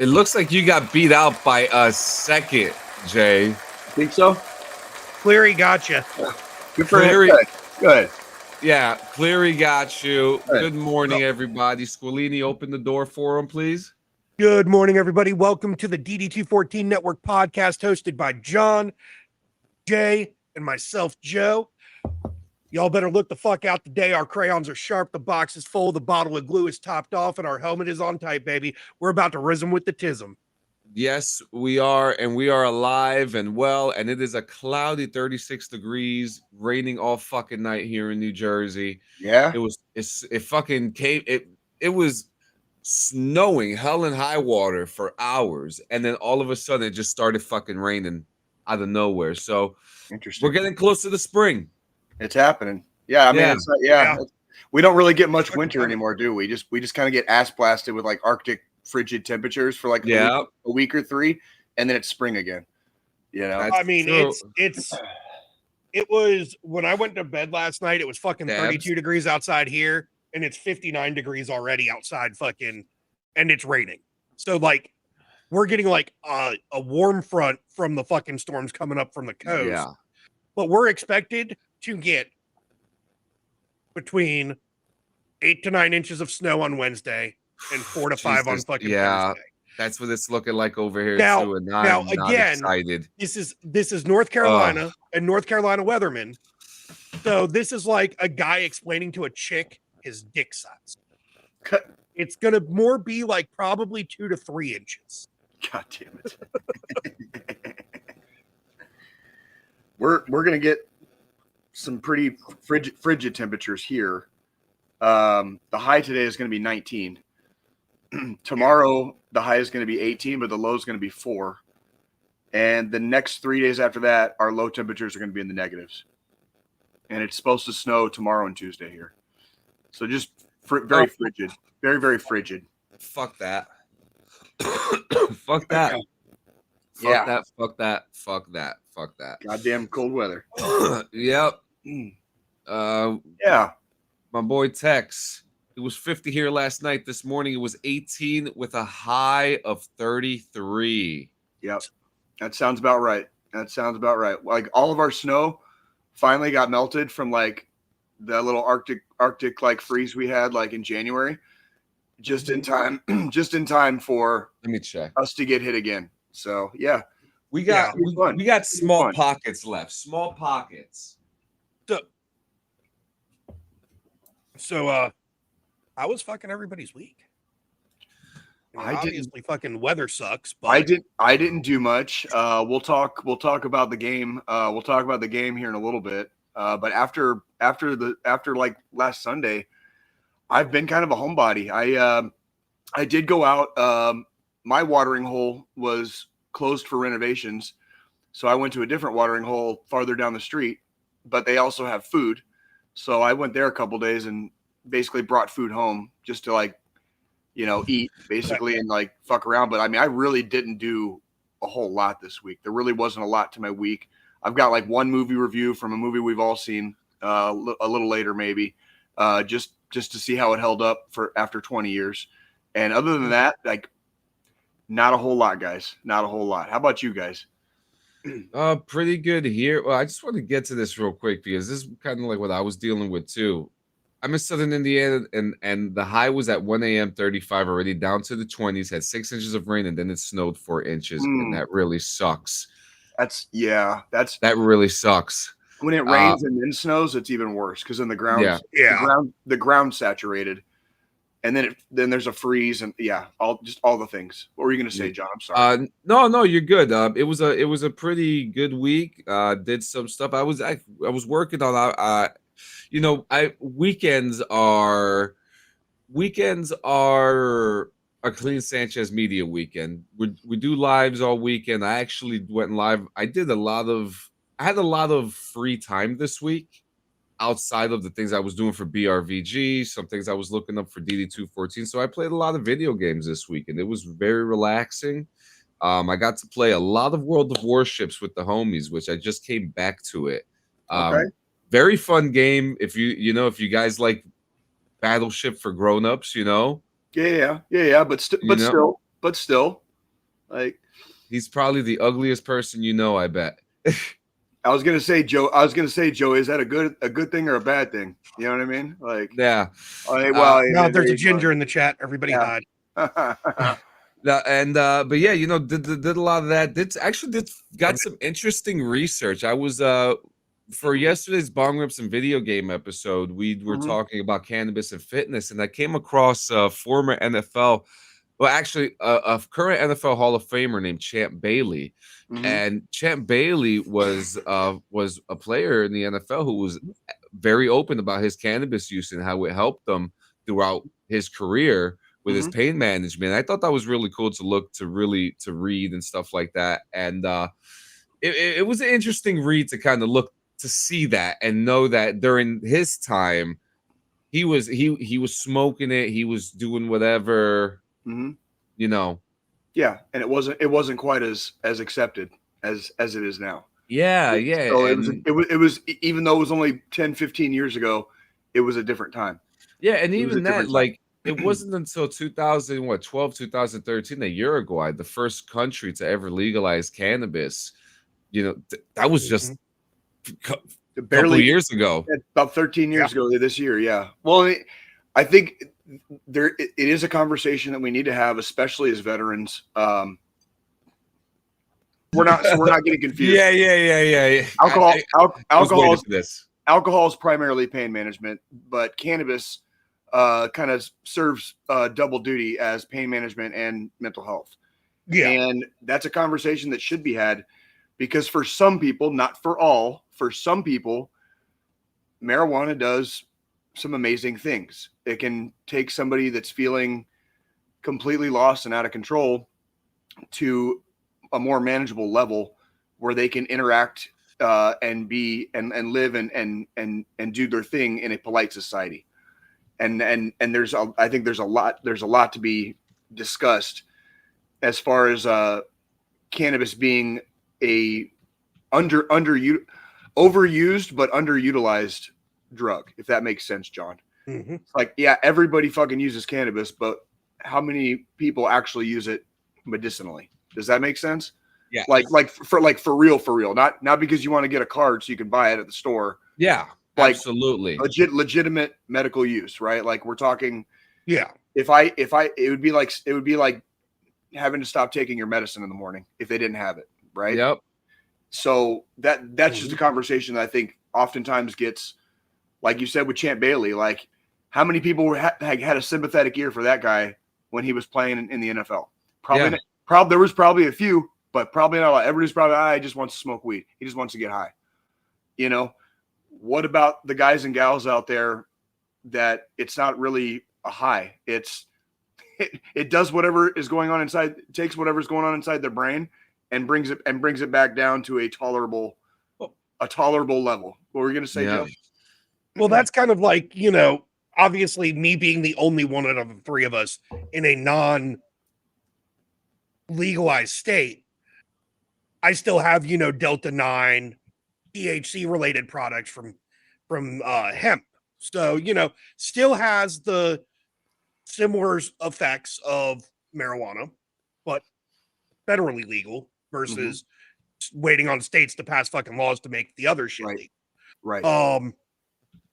It looks like you got beat out by a second, Jay. Think so? Cleary got you. Good for him. Good. Yeah, Cleary got you. Good morning, everybody. Squilini, open the door for him, please. Good morning, everybody. Welcome to the DD214 Network Podcast, hosted by John, Jay, and myself, Joe. Y'all better look the fuck out today. Our crayons are sharp, the box is full, the bottle of glue is topped off, and our helmet is on tight, baby. We're about to rism with the tism. Yes, we are, and we are alive and well, and it is a cloudy 36 degrees, raining all fucking night here in New Jersey. Yeah. It was snowing hell and high water for hours, and then all of a sudden it just started fucking raining out of nowhere. So Interesting. we're getting close to the spring. It's happening. Yeah, I mean, Yeah. It's like, we don't really get much winter anymore, do we? We just kind of get ass blasted with like Arctic frigid temperatures for like a week or three, and then it's spring again. You know, I mean, it was when I went to bed last night, it was fucking 32 degrees outside here, and it's 59 degrees already outside fucking, and it's raining. So like we're getting like a warm front from the fucking storms coming up from the coast. Yeah. But we're expected to get between 8 to 9 inches of snow on Wednesday and 4 to 5 on fucking Thursday. That's what it's looking like over here too. And now I'm again, not excited. This is North Carolina and North Carolina weathermen. So this is like a guy explaining to a chick his dick size. It's gonna more be like probably 2 to 3 inches. God damn it. We're gonna get some pretty frigid temperatures here. The high today is going to be 19. Tomorrow, the high is going to be 18, but the low is going to be 4. And the next 3 days after that, our low temperatures are going to be in the negatives. And it's supposed to snow tomorrow and Tuesday here. So just very frigid. Very, very frigid. Fuck that. Fuck that. Yeah. Fuck that. Goddamn cold weather. Yep. Yeah. My boy Tex. It was 50 here last night. This morning it was 18 with a high of 33. Yep. That sounds about right. Like all of our snow finally got melted from like the little Arctic like freeze we had like in January. Just in time for Let me check us to get hit again. So yeah. We got small pockets left. Small pockets. So how was fucking everybody's week? Obviously fucking weather sucks, but I didn't do much. We'll talk about the game. We'll talk about the game here in a little bit. But after like last Sunday, I've been kind of a homebody. I did go out. My watering hole was closed for renovations, so I went to a different watering hole farther down the street, but they also have food. So I went there a couple days and basically brought food home just to like, eat basically and like fuck around. But I mean, I really didn't do a whole lot this week. There really wasn't a lot to my week. I've got like one movie review from a movie we've all seen a little later, maybe just to see how it held up for after 20 years. And other than that, like not a whole lot, guys, not a whole lot. How about you guys? Pretty good here. Well, I just want to get to this real quick because this is kind of like what I was dealing with too. I'm in Southern Indiana, and the high was at 1 a.m. 35 already, down to the 20s, had 6 inches of rain, and then it snowed 4 inches, and that really sucks. That really sucks. When it rains and then snows, it's even worse because then the ground's saturated. And then there's a freeze and all the things. What were you going to say, John? I'm sorry. No, you're good. It was a pretty good week. Did some stuff. I was working on. Weekends are a Clean Sanchez media weekend. We do lives all weekend. I actually went live. I had a lot of free time this week. Outside of the things I was doing for BRVG, some things I was looking up for DD214. So I played a lot of video games this week, and it was very relaxing. I got to play a lot of World of Warships with the homies, which I just came back to it. Very fun game. If you guys like Battleship for grown-ups, Yeah. But still. Like, he's probably the ugliest person you know, I bet. I was gonna say, Joe, is that a good thing or a bad thing? You know what I mean? Like, Yeah. No, there's a ginger in the chat. Everybody hide. But yeah, did a lot of that. Got some interesting research. I was for yesterday's Bong Rips and video game episode, we were talking about cannabis and fitness, and I came across a former NFL, well, actually a current NFL Hall of Famer named Champ Bailey. And Champ Bailey was a player in the NFL who was very open about his cannabis use and how it helped him throughout his career with his pain management. I thought that was really cool to read and stuff like that. And it was an interesting read to kind of look to see that and know that during his time he was smoking it, he was doing whatever, Yeah, and it wasn't quite as accepted as it is now. Yeah. So it was even though it was only 10, 15 years ago, it was a different time. Yeah, and even that, like, it wasn't until 2013, a year ago, the first country to ever legalize cannabis. That was just barely a couple years ago. About 13 years ago this year, yeah. Well, I think it is a conversation that we need to have, especially as veterans. We're not getting confused. Yeah. Alcohol is primarily pain management, but cannabis kind of serves double duty as pain management and mental health. Yeah. And that's a conversation that should be had, because for some people, not for all, for some people, marijuana does some amazing things. It can take somebody that's feeling completely lost and out of control to a more manageable level where they can interact and be and live and do their thing in a polite society. And I think there's a lot to be discussed as far as cannabis being a overused but underutilized drug, if that makes sense, John. Like, yeah, everybody fucking uses cannabis, but how many people actually use it medicinally? Does that make sense? Yeah. Like for real, not because you want to get a card so you can buy it at the store. Yeah. Like, absolutely. Legitimate medical use, right? Like, we're talking. Yeah. It would be like having to stop taking your medicine in the morning if they didn't have it, right? Yep. So that's just a conversation that I think oftentimes gets, like you said with Champ Bailey, like, how many people had a sympathetic ear for that guy when he was playing in the NFL? Probably, there was probably a few, but probably not a lot. Everybody's probably, he just wants to smoke weed. He just wants to get high. What about the guys and gals out there that it's not really a high? It does whatever is going on inside, takes whatever's going on inside their brain and brings it back down to a tolerable level. What were you going to say, Joe? Well, that's kind of like, obviously me being the only one out of the three of us in a non-legalized state, I still have, Delta 9 THC related products from hemp. So, still has the similar effects of marijuana, but federally legal versus waiting on states to pass fucking laws to make the other shit legal. Right.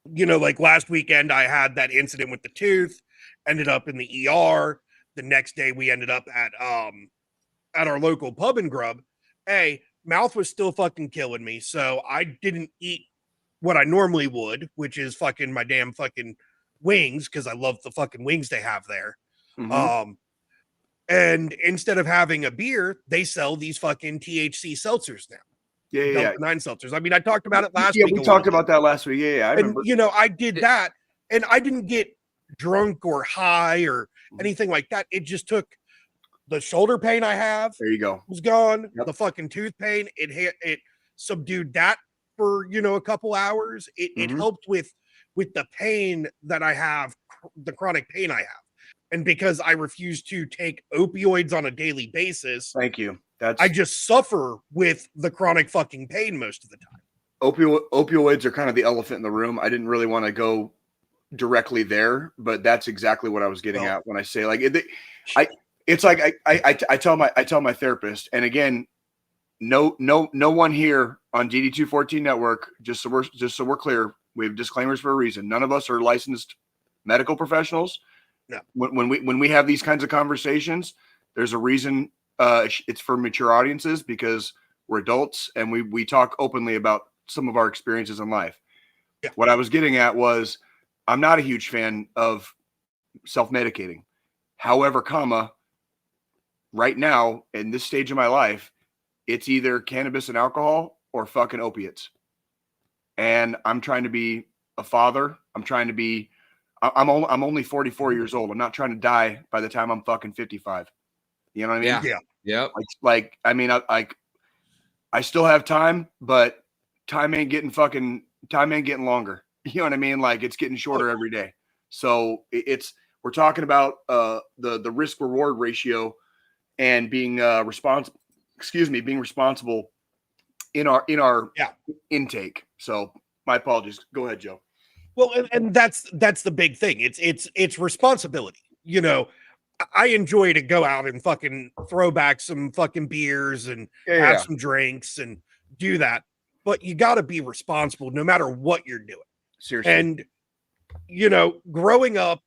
Like last weekend I had that incident with the tooth, ended up in the ER. The next day we ended up at our local pub and grub. Hey, mouth was still fucking killing me, so I didn't eat what I normally would, which is fucking my damn fucking wings, because I love the fucking wings they have there. And instead of having a beer, they sell these fucking THC seltzers now. Yeah. 9 seltzers. I mean, I talked about it last week. Yeah, we talked about that last week. Yeah, I remember. And, I did that, and I didn't get drunk or high or anything like that. It just took the shoulder pain I have. There you go. Was gone. Yep. The fucking tooth pain. It subdued that for, a couple hours. It helped with the pain that I have, the chronic pain I have. And because I refuse to take opioids on a daily basis. Thank you. I just suffer with the chronic fucking pain most of the time. Opioids are kind of the elephant in the room. I didn't really want to go directly there, but that's exactly what I was getting at when I say, like, it's like I tell my therapist, and again, no one here on DD214 Network, just so we're clear, we have disclaimers for a reason. None of us are licensed medical professionals. No. When we have these kinds of conversations, there's a reason. It's for mature audiences because we're adults and we talk openly about some of our experiences in life. Yeah. What I was getting at was I'm not a huge fan of self-medicating. However, right now in this stage of my life, it's either cannabis and alcohol or fucking opiates. And I'm trying to be a father. I'm only 44 years old. I'm not trying to die by the time I'm fucking 55. You know what I mean? Yeah. Yep. Like I mean, I still have time, but time ain't getting longer. You know what I mean? Like it's getting shorter every day. So we're talking about the risk reward ratio and being responsible in our intake. So my apologies. Go ahead, Joe. Well, and that's the big thing. It's responsibility. You know, I enjoy to go out and fucking throw back some fucking beers and have some drinks and do that. But you got to be responsible no matter what you're doing. Seriously. And, you know, growing up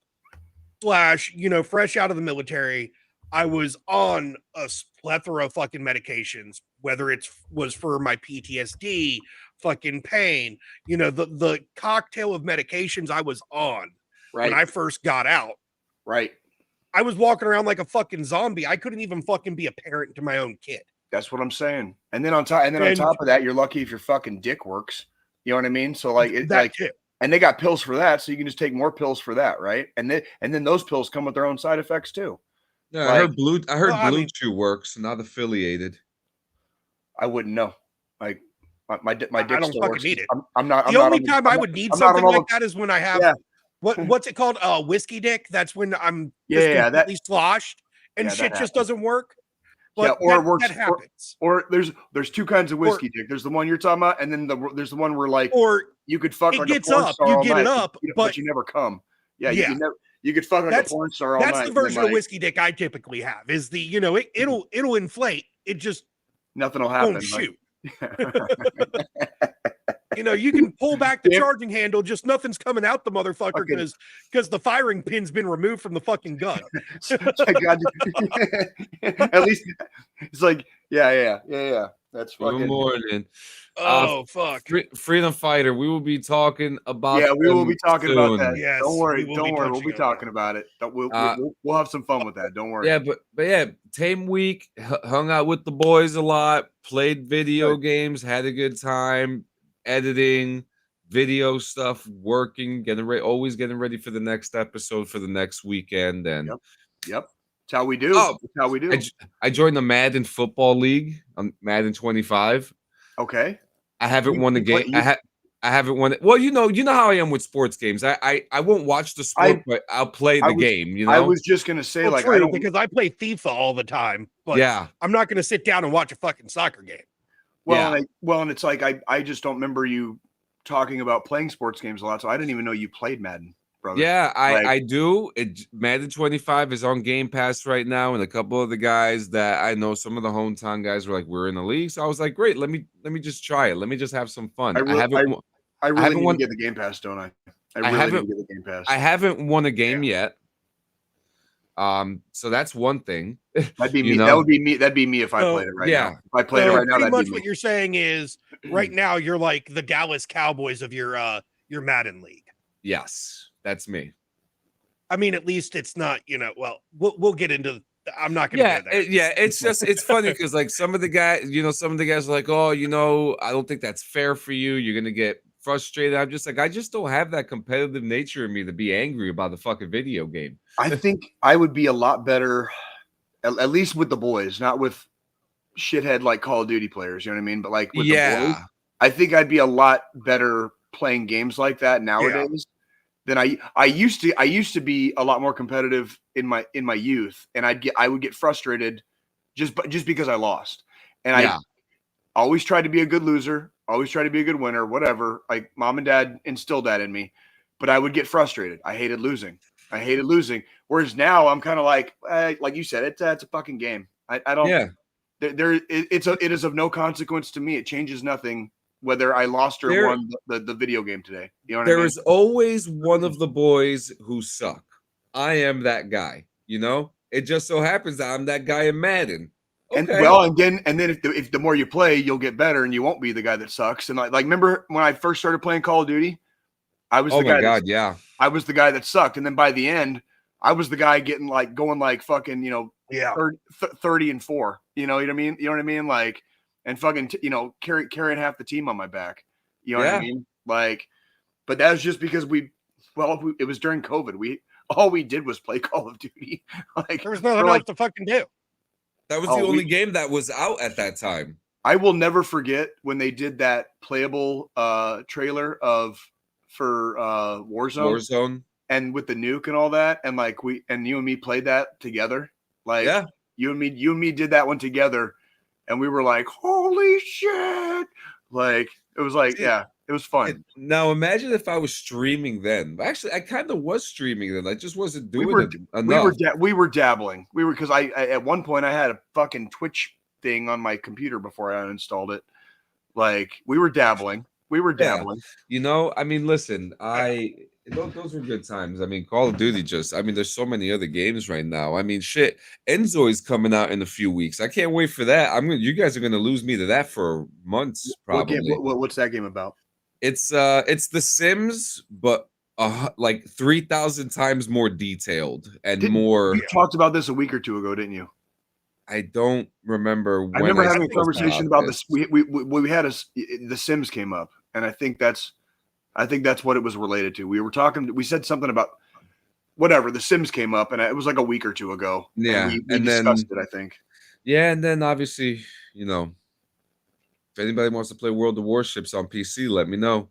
/ fresh out of the military, I was on a plethora of fucking medications, whether it was for my PTSD, fucking pain, you know, the cocktail of medications I was on when I first got out. Right. I was walking around like a fucking zombie. I couldn't even fucking be a parent to my own kid. That's what I'm saying. And then on top of that, you're lucky if your fucking dick works. You know what I mean? So like too. And they got pills for that, so you can just take more pills for that, right? And then those pills come with their own side effects too. Yeah, I heard Blue Chew works, not affiliated. I wouldn't know. Like my dick I don't still fucking works. need it. The only time I would need something like that is when I have what's it called? Whiskey dick. That's when I'm completely sloshed and shit just doesn't work. But that happens. Or there's two kinds of whiskey dick. There's the one you're talking about, and then there's the one where like you could fuck like a porn star all night, but you never come. Yeah. You could fuck like a porn star all night. That's the version of whiskey dick I typically have. Is the it'll inflate. It just nothing will happen. Won't shoot. You know, you can pull back the charging handle, just nothing's coming out the motherfucker because the firing pin's been removed from the fucking gun. At least it's like, yeah. That's fucking good morning. Fuck. Freedom Fighter. We will be talking about. Yeah, we will be talking about that. Yes, don't worry. We'll be talking about it. We'll have some fun with that. Don't worry. Yeah, but yeah, Tame Week, hung out with the boys a lot, played video games, had a good time, editing, video stuff, working, always getting ready for the next episode for the next weekend. And yep. That's how we do. I joined the Madden Football League on Madden 25. Okay. I haven't won the game. I haven't won it. Well, you know how I am with sports games. I won't watch the sport, but I'll play the game. You know, I was just gonna say I don't, because I play FIFA all the time. But I'm not gonna sit down and watch a fucking soccer game. Well, and it's like I just don't remember you talking about playing sports games a lot, so I didn't even know you played Madden. Brother. Yeah, I do. Madden 25 is on Game Pass right now, and a couple of the guys that I know, some of the hometown guys were like, "We're in the league," so I was like, "Great, let me just try it. Let me just have some fun." I really need to get the Game Pass, don't I? I haven't need to get the Game Pass. I haven't won a game yet. So that's one thing. That'd be me. That would be me. That'd be me if I played it right now. If I played it right now, pretty much what you're saying is right now you're like the Dallas Cowboys of your Madden league. Yes. That's me. I mean, at least it's not, well, we'll get into, I'm not going to go there. It's funny because like some of the guys are like, oh, I don't think that's fair for you. You're going to get frustrated. I'm just like, I just don't have that competitive nature in me to be angry about the fucking video game. I think I would be a lot better, at least with the boys, not with shithead like Call of Duty players, you know what I mean? But like with the boys, I think I'd be a lot better playing games like that nowadays. Than I used to be a lot more competitive in my youth, and I would get frustrated just because I lost. And I always tried to be a good loser, always tried to be a good winner, whatever. Like mom and dad instilled that in me, but I would get frustrated. I hated losing. I hated losing. Whereas now I'm kind of like you said, it's a fucking game. I don't. Yeah. It is of no consequence to me. It changes nothing whether I lost or won the video game today. You know what I mean? There is always one of the boys who suck. I am that guy. It just so happens that I'm that guy in Madden. Okay. And then if the more you play, you'll get better, and you won't be the guy that sucks. And like remember when I first started playing Call of Duty, I was the guy. Oh my God, yeah. I was the guy that sucked, and then by the end, I was the guy going fucking 30-4. You know what I mean? You know what I mean? Like, and fucking carrying half the team on my back. You know what I mean? Like, but that was just because it was during COVID. All we did was play Call of Duty. Like, there was nothing else to fucking do. That was the only game that was out at that time. I will never forget when they did that playable trailer for Warzone. And with the nuke and all that, and like you and me played that together. Like you and me did that one together, and we were like, holy shit. Like it was like, it was fun. Now imagine if I was streaming then. Actually, I kind of was streaming then. I just wasn't doing it enough. We were dabbling. Because I at one point I had a fucking Twitch thing on my computer before I uninstalled it. Like we were dabbling. I mean, listen, those were good times. I mean, Call of Duty there's so many other games right now. I mean, shit, Enzoi's coming out in a few weeks. I can't wait for that. You guys are gonna lose me to that for months, probably. What's that game about? It's The Sims, but like 3,000 times more detailed and more. You talked about this a week or two ago, didn't you? I don't remember when. I remember having a conversation about this. We had The Sims came up, and I think that's what it was related to. We said something about whatever. The Sims came up, and it was like a week or two ago. Yeah, and we discussed it, I think. Yeah, and then obviously, if anybody wants to play World of Warships on PC, let me know.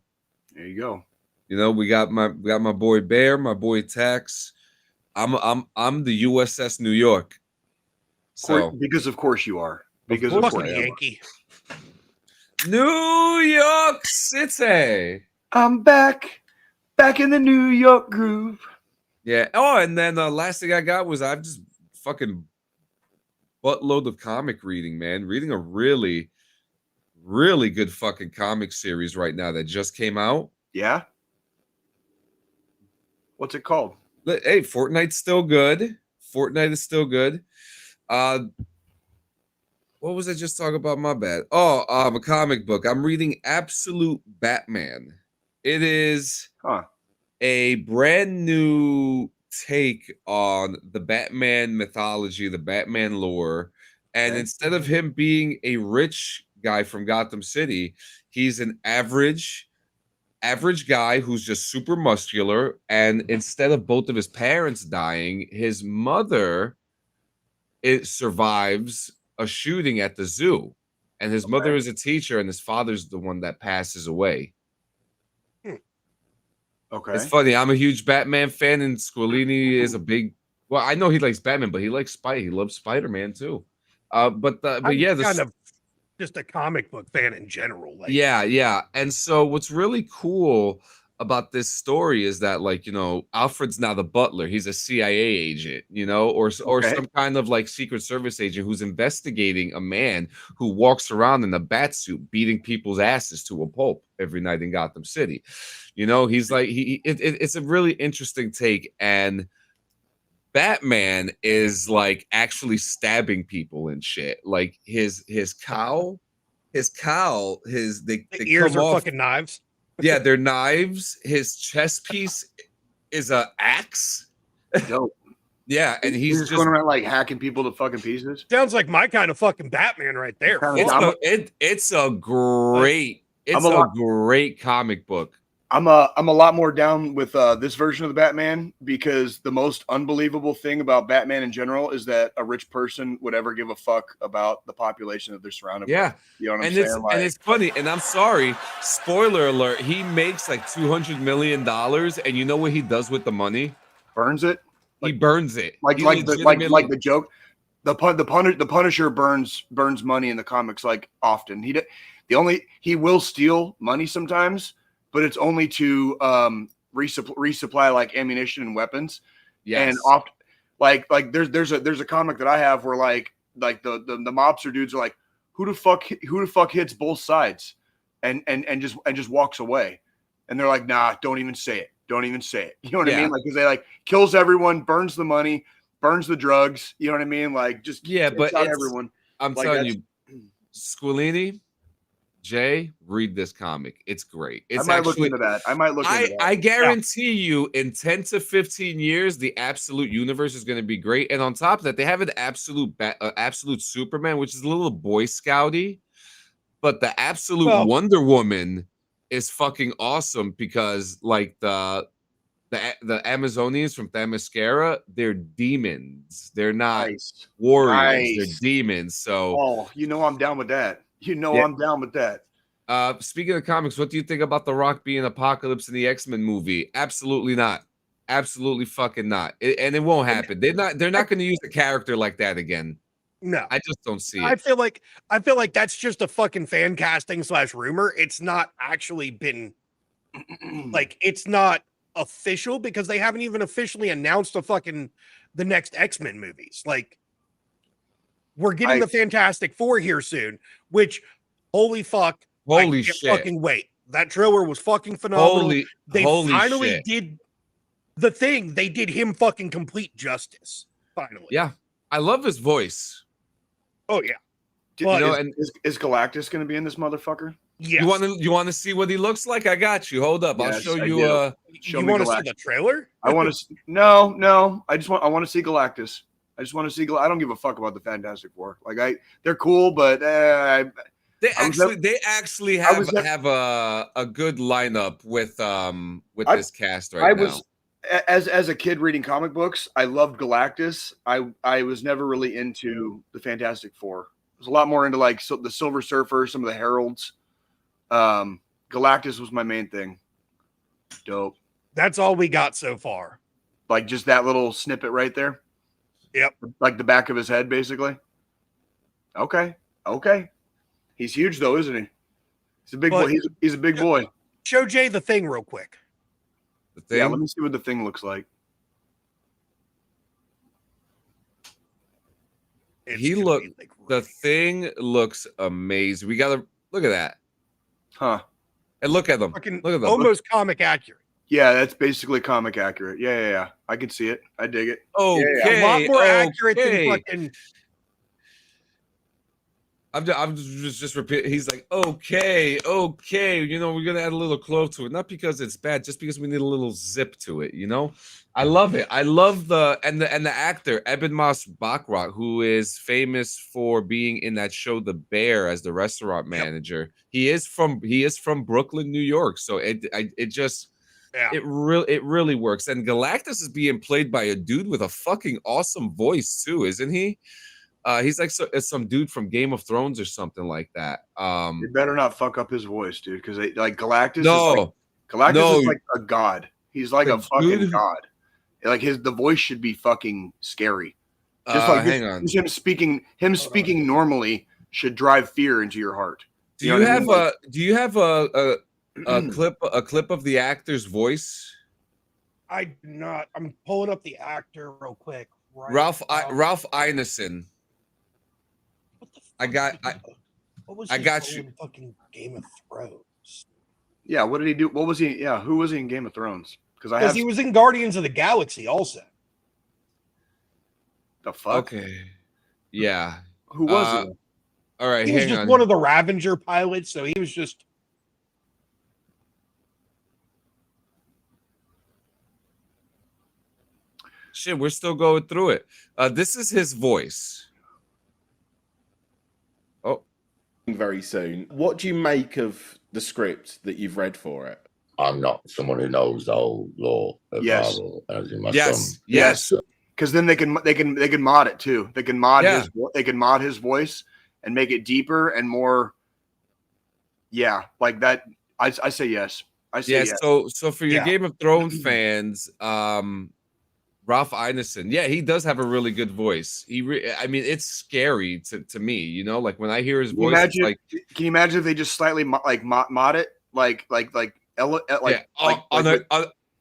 There you go. We got my boy Bear, my boy Tex. I'm the USS New York. So because of course you are. Because of course Yankee. New York City. I'm back in the New York groove. Yeah. Oh, and then the last thing I got was I've just fucking buttload of comic reading, man. Reading a really, really good fucking comic series right now that just came out. Yeah. What's it called? Hey, Fortnite's still good. Fortnite is still good. What was I just talking about? My bad. Oh, a comic book. I'm reading Absolute Batman. It is a brand new take on the Batman mythology, the Batman lore. And instead of him being a rich guy from Gotham City, he's an average guy who's just super muscular. And instead of both of his parents dying, his mother survives a shooting at the zoo, and his mother is a teacher, and his father's the one that passes away. Okay, it's funny. I'm a huge Batman fan, and Squilini is a big. Well, I know he likes Batman, but he likes Spider. He loves Spider-Man too. But yeah, kind of just a comic book fan in general. Like, yeah. And so, what's really cool about this story is that, like, Alfred's now the butler. He's a CIA agent, or some kind of like Secret Service agent who's investigating a man who walks around in a bat suit beating people's asses to a pulp every night in Gotham City. He's like it's a really interesting take, and Batman is like actually stabbing people and shit. Like his cowl, the ears are fucking knives. Yeah, they're knives. His chest piece is a axe. Dope. Yeah, and he's just going around like hacking people to fucking pieces. Sounds like my kind of fucking Batman right there. It's a great comic book. I'm a lot more down with this version of the Batman, because the most unbelievable thing about Batman in general is that a rich person would ever give a fuck about the population that they're surrounded with. You know what I'm saying? And it's funny, and I'm sorry, spoiler alert, he makes like $200 million, and you know what he does with the money? Burns it. He burns it. Like the joke. The Punisher burns money in the comics like often. He will steal money sometimes, but it's only to resupply like ammunition and weapons. Yes. And oft like there's a comic that I have where like the mobster dudes are like, who the fuck hits both sides and just walks away. And they're like, nah, don't even say it. Don't even say it. You know what I mean? Like, because they like kills everyone, burns the money, burns the drugs. You know what I mean? Like, just but out everyone. I'm like, telling you, Squilini, Jay, read this comic. It's great. It's I might look into that. I guarantee you, in 10 to 15 years, the absolute universe is going to be great. And on top of that, they have an absolute Superman, which is a little Boy Scouty, but the absolute Wonder Woman is fucking awesome because like the Amazonians from Themyscira, they're demons. They're not warriors. They're demons. So I'm down with that. I'm down with that. Speaking of comics, what do you think about The Rock being Apocalypse in the X-Men movie? Absolutely not. Absolutely fucking not. And it won't happen. They're not going to use a character like that again. No, I just don't see it. I feel like that's just a fucking fan casting / rumor. It's not actually been like, it's not official because they haven't even officially announced the next X-Men movies. Like, we're getting the Fantastic Four here soon, which holy fuck, holy shit, fucking wait. That trailer was fucking phenomenal. They finally shit. did the thing. They did him fucking complete justice. Finally. Yeah. I love his voice. Oh yeah. Is Galactus going to be in this motherfucker? Yes. You want to see what he looks like? I got you. Hold up. Yes, I'll show you. You want to see the trailer? I want to. No. I want to see Galactus. I just want to see. I don't give a fuck about the Fantastic Four. Like they're cool, but they actually have a good lineup with this cast now. As a kid reading comic books, I loved Galactus. I was never really into the Fantastic Four. I was a lot more into like the Silver Surfer, some of the Heralds. Galactus was my main thing. Dope. That's all we got so far. Like just that little snippet right there. Yep. Like the back of his head, basically. Okay. He's huge though, isn't he? He's a big boy. He's a big boy. Show Jay the thing real quick. The thing? Yeah, let me see what the thing looks like. The thing looks amazing. We gotta look at that. Huh. And look at them. Look at them. Almost comic accurate. Yeah, that's basically comic accurate. Yeah. I can see it. I dig it. Okay. A lot more accurate than fucking. I'm just repeating. He's like, okay. We're gonna add a little clove to it, not because it's bad, just because we need a little zip to it. I love it. I love the actor Eben Moss Bachrach, who is famous for being in that show The Bear as the restaurant manager. Yep. He is from Brooklyn, New York. So it really works. And Galactus is being played by a dude with a fucking awesome voice too, isn't he? He's like some dude from Game of Thrones or something like that. You better not fuck up his voice, dude, because like Galactus. Galactus is like a god. He's like a fucking god. Like the voice should be fucking scary. Just like hang on. Him speaking normally should drive fear into your heart. Do you have a clip of the actor's voice? I do not. I'm pulling up the actor real quick. Ralph Ineson. I got you. Fucking Game of Thrones. Yeah, what did he do? What was he? Yeah, who was he in Game of Thrones? Because he was in Guardians of the Galaxy also. The fuck? Okay. Yeah. Who was he? All right. He was just one of the Ravager pilots, so he was just. Shit, we're still going through it. This is his voice. Oh. Very soon. What do you make of the script that you've read for it? I'm not someone who knows the whole law of Marvel, as in my son. Yes. Because then they can mod it too. They can mod his voice and make it deeper and more. Yeah, like that. I say yes. I say yes. So for your Game of Thrones fans, Ralph Ineson, he does have a really good voice. I mean, it's scary to me, like when I hear his voice. Can you imagine if they just slightly mod it,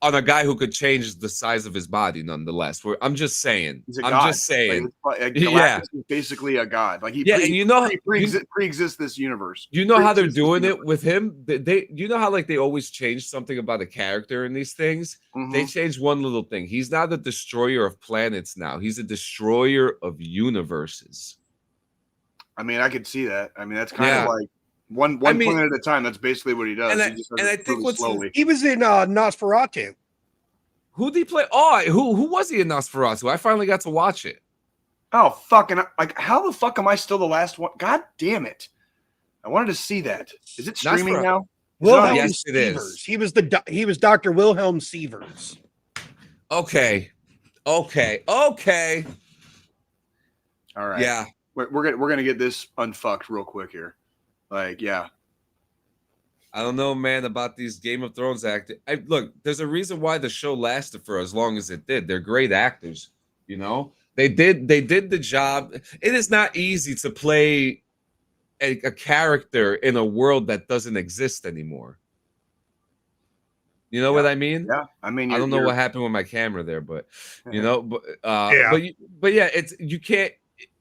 on a guy who could change the size of his body, nonetheless. I'm just saying. He's a I'm god. just saying. Like Yeah. Galactus is basically a god. Like he pre-exists this universe. You know how they're doing it with him? You know how like they always change something about a character in these things? Mhm. They changed one little thing. He's not a destroyer of planets now. He's a destroyer of universes. I mean, I could see that. I mean, that's kind of like one planet at a time. That's basically what he does. And He just does I it think really slowly. He was in Nosferatu. Who did he play? Oh, who was he in Nosferatu? I finally got to watch it. Oh, fucking, like, how the fuck am I still the last one? God damn it. I wanted to see that. Is it streaming now? Wilhelm Yes, it is. Sievers. He was Dr. Wilhelm Sievers. Okay. All right. Yeah. We're gonna get this unfucked real quick here. Like, yeah. I don't know, man, about these Game of Thrones actors. Look, there's a reason why the show lasted for as long as it did. They're great actors, you know. They did the job. It is not easy to play a character in a world that doesn't exist anymore. You know what I mean? Yeah. I mean, I don't know what happened with my camera there, but you know, but yeah, it's you can't.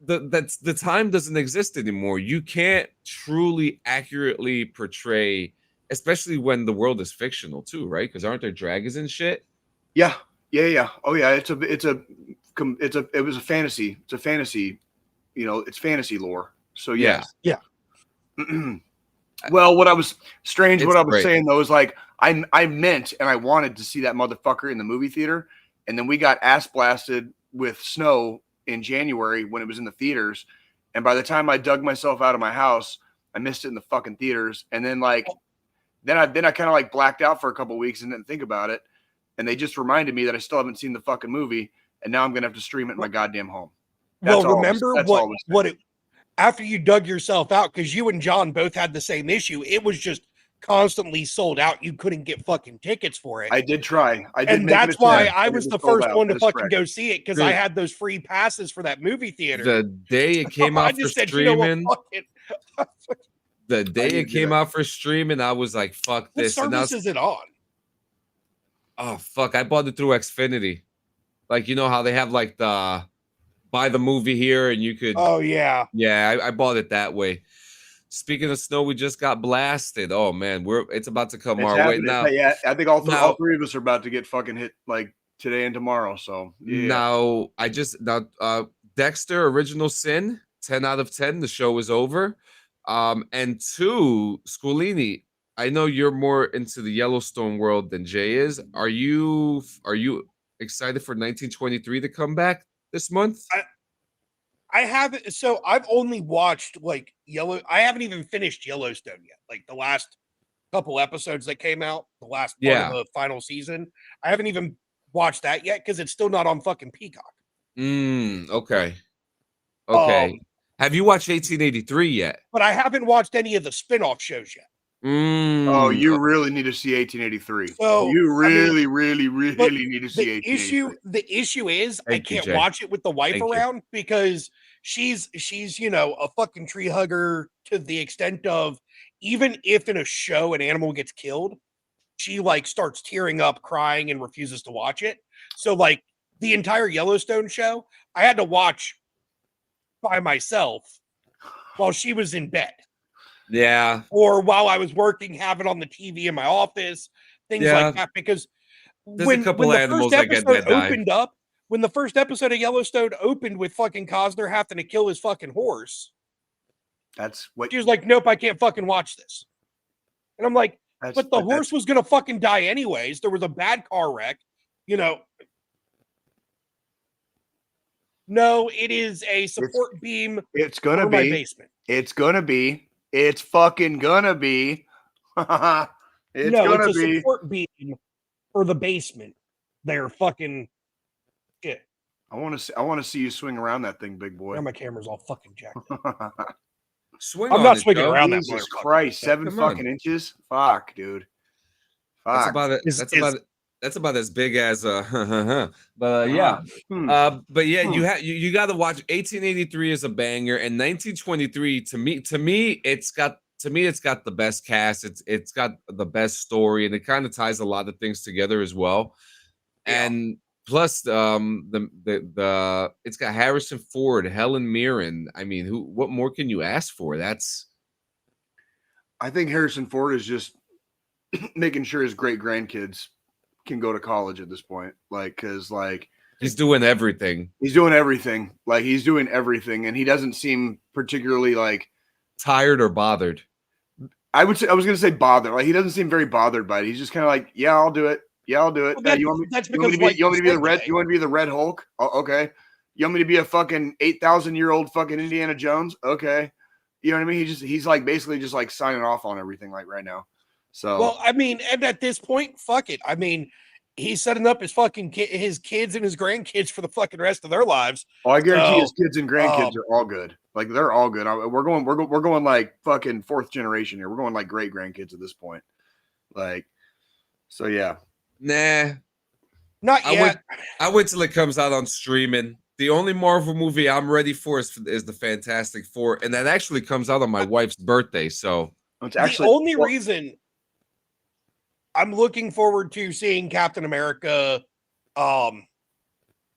The time doesn't exist anymore. You can't truly accurately portray, especially when the world is fictional too, right? Because aren't there dragons and shit? Yeah. Oh yeah, it was a fantasy. It's a fantasy, you know, it's fantasy lore. So yes. Yeah. Well, what I was It's great. saying though is like I meant and I wanted to see that motherfucker in the movie theater, and then we got ass blasted with snow in January when it was in the theaters, and by the time I dug myself out of my house, I missed it in the fucking theaters, and then I kind of like blacked out for a couple of weeks and didn't think about it, and they just reminded me that I still haven't seen the fucking movie, and now I'm gonna have to stream it in my goddamn home. Remember after you dug yourself out, because you and John both had the same issue, it was just constantly sold out. You couldn't get fucking tickets for it. I did try. And that's why I was the first one to fucking go see it, because I had those free passes for that movie theater. The day it came out for streaming, the day it came out for streaming, I was like, "Fuck this!" What service is it on? Oh fuck! I bought it through Xfinity. Like, you know how they have like the buy the movie here, and you could. Oh yeah. Yeah, I bought it that way. Speaking of snow, we just got blasted. Oh man, it's about to come our way now. Yeah, I think all three of us are about to get fucking hit like today and tomorrow. So yeah. Dexter Original Sin, 10 out of 10. The show is over. And 2, Squilini, I know you're more into the Yellowstone world than Jay is. Are you excited for 1923 to come back this month? I haven't. So I've only watched like I haven't even finished Yellowstone yet. Like the last couple episodes that came out, the last part of the final season. I haven't even watched that yet because it's still not on fucking Peacock. Okay. Have you watched 1883 yet? But I haven't watched any of the spin-off shows yet. Oh, you really need to see 1883. So you really need to see 1883. The issue is I can't watch it with the wife around because she's a fucking tree hugger to the extent of, even if in a show an animal gets killed, she like starts tearing up, crying, and refuses to watch it. So like the entire Yellowstone show, I had to watch by myself while she was in bed. Yeah. Or while I was working, have it on the TV in my office, things like that. Because when the first episode opened up, when the first episode of Yellowstone opened with fucking Costner having to kill his fucking horse, that's what she was like, nope, I can't fucking watch this. And I'm like, but the horse was gonna fucking die anyways. There was a bad car wreck, No, it is a support beam. It's gonna be my basement. It's gonna be. It's fucking gonna be. It's a support beam for the basement. They're fucking shit. I want to see you swing around that thing, big boy. Now my camera's all fucking jacked. I'm not swinging around that. Jesus Christ, 7 fucking inches. Fuck, dude. Fuck. That's about it. That's about as big as but yeah. But yeah, you got to watch 1883 is a banger, and 1923 to me it's got to me, it's got the best cast. It's got the best story, and it kind of ties a lot of things together as well. Yeah. And plus, the it's got Harrison Ford, Helen Mirren. I mean, what more can you ask for? I think Harrison Ford is just making sure his great grandkids can go to college at this point. Like, because like he's doing everything. He's doing everything. Like, he's doing everything, and he doesn't seem particularly like tired or bothered. I was gonna say bothered. Like, he doesn't seem very bothered by it. He's just kind of like, yeah, I'll do it. Yeah, I'll do it. Well, you want me to be the red? You want me to be the Red Hulk? Oh, okay. You want me to be a fucking 8,000-year-old fucking Indiana Jones? Okay. You know what I mean? He's like basically just like signing off on everything like right now. So well, I mean, and at this point, fuck it. I mean, he's setting up his fucking his kids and his grandkids for the fucking rest of their lives. Oh, I guarantee his kids and grandkids are all good. Like, they're all good. We're going like fucking fourth generation here. We're going like great grandkids at this point. Like, so yeah. Nah, not yet. I wait till it comes out on streaming. The only Marvel movie I'm ready for is the Fantastic Four, and that actually comes out on my wife's birthday. So it's actually the only reason I'm looking forward to seeing Captain America, the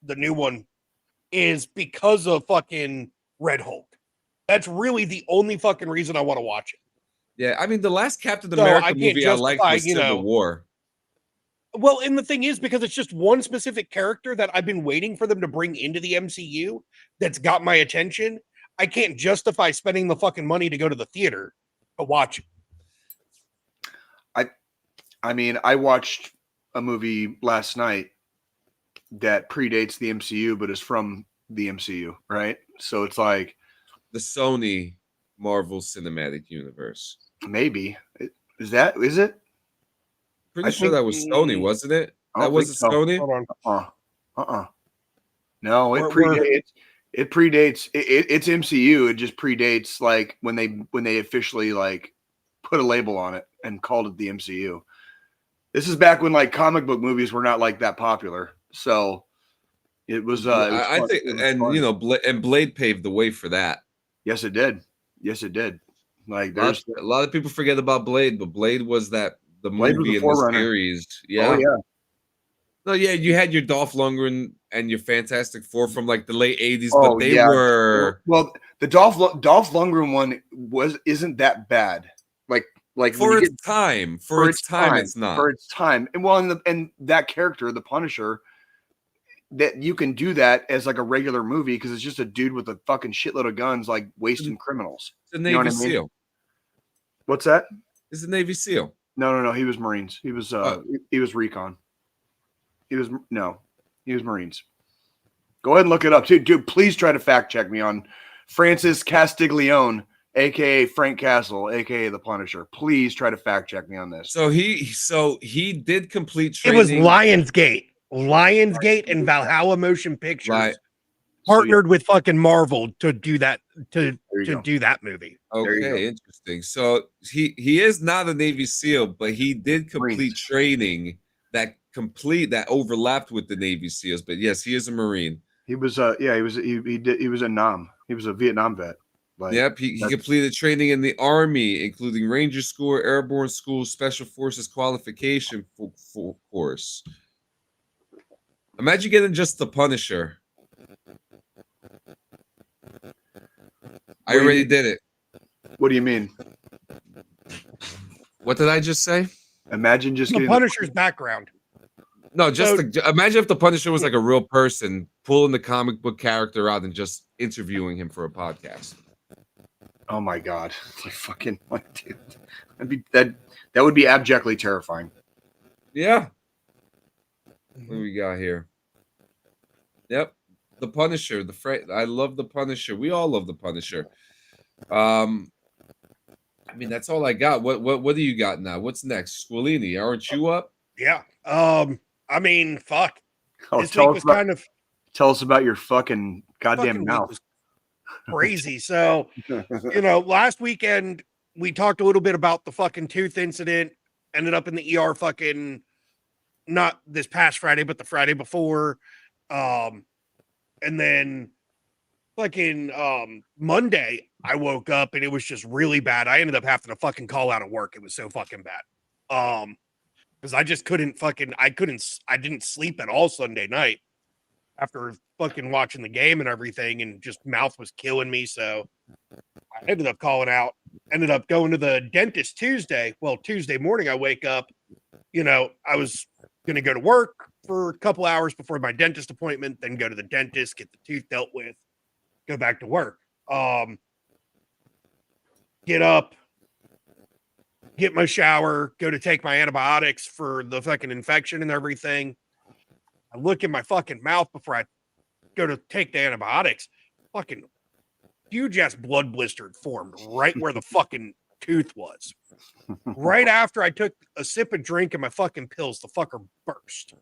new one, is because of fucking Red Hulk. That's really the only fucking reason I want to watch it. Yeah, I mean, the last Captain America movie I liked was Civil War. Well, and the thing is, because it's just one specific character that I've been waiting for them to bring into the MCU that's got my attention, I can't justify spending the fucking money to go to the theater to watch it. I mean, I watched a movie last night that predates the MCU, but is from the MCU, right? So it's like the Sony Marvel Cinematic Universe. Maybe. Is it? Pretty sure that was Sony, wasn't it? That wasn't Sony? Hold on. No, it predates. It predates. It's MCU. It just predates like when they officially like put a label on it and called it the MCU. This is back when like comic book movies were not like that popular. So it was. I think, and fun. You know, and Blade paved the way for that. Yes, it did. Like, there's a lot of people forget about Blade, but Blade was the movie in the series. Yeah. Oh, yeah. No, yeah, you had your Dolph Lundgren and your Fantastic Four from like the late 80s, but they were the Dolph Lundgren one isn't that bad. Like for its time, it's not. For its time. And well, and that character, the Punisher, that you can do that as like a regular movie because it's just a dude with a fucking shitload of guns like wasting criminals. It's a Navy SEAL. What's that? It's a Navy SEAL. No, he was Marines. He was he was recon. He was Marines. Go ahead and look it up, dude. Please try to fact check me on Francis Castiglione, aka Frank Castle, aka the Punisher. Please try to fact check me on this. So he did complete training. It was Lionsgate and Valhalla Motion Pictures partnered with fucking Marvel to do that to do that movie. Okay, interesting. So he is not a Navy SEAL, but he did complete training that overlapped with the Navy SEALs. But yes, he is a Marine. He was he was a Nam. He was a Vietnam vet. Yep, he completed training in the Army, including Ranger School, Airborne School, Special Forces Qualification course. Imagine getting just the Punisher. I already did it. What do you mean? What did I just say? Imagine just the Punisher's background. No, imagine if the Punisher was like a real person, pulling the comic book character out and just interviewing him for a podcast. Oh my God! Like fucking, dude, that would be abjectly terrifying. Yeah. What do we got here? Yep, the Punisher. I love the Punisher. We all love the Punisher. I mean, that's all I got. What do you got now? What's next? Squilini, aren't you up? Yeah. I mean, fuck. This tell week was tell us about your fucking goddamn mouth. Crazy. So, last weekend we talked a little bit about the fucking tooth incident. Ended up in the ER fucking not this past Friday, but the Friday before. And then fucking Monday, I woke up and it was just really bad. I ended up having to fucking call out of work. It was so fucking bad. Because I just I didn't sleep at all Sunday night after fucking watching the game and everything, and just mouth was killing me. So I ended up calling out, ended up going to the dentist Tuesday. Well, Tuesday morning, I wake up, I was going to go to work for a couple hours before my dentist appointment, then go to the dentist, get the tooth dealt with, go back to work. Get up, get my shower, go to take my antibiotics for the fucking infection and everything. I look in my fucking mouth before I go to take the antibiotics. Fucking huge ass blood blister had formed right where the fucking tooth was. Right after I took a sip of drink and my fucking pills, the fucker burst.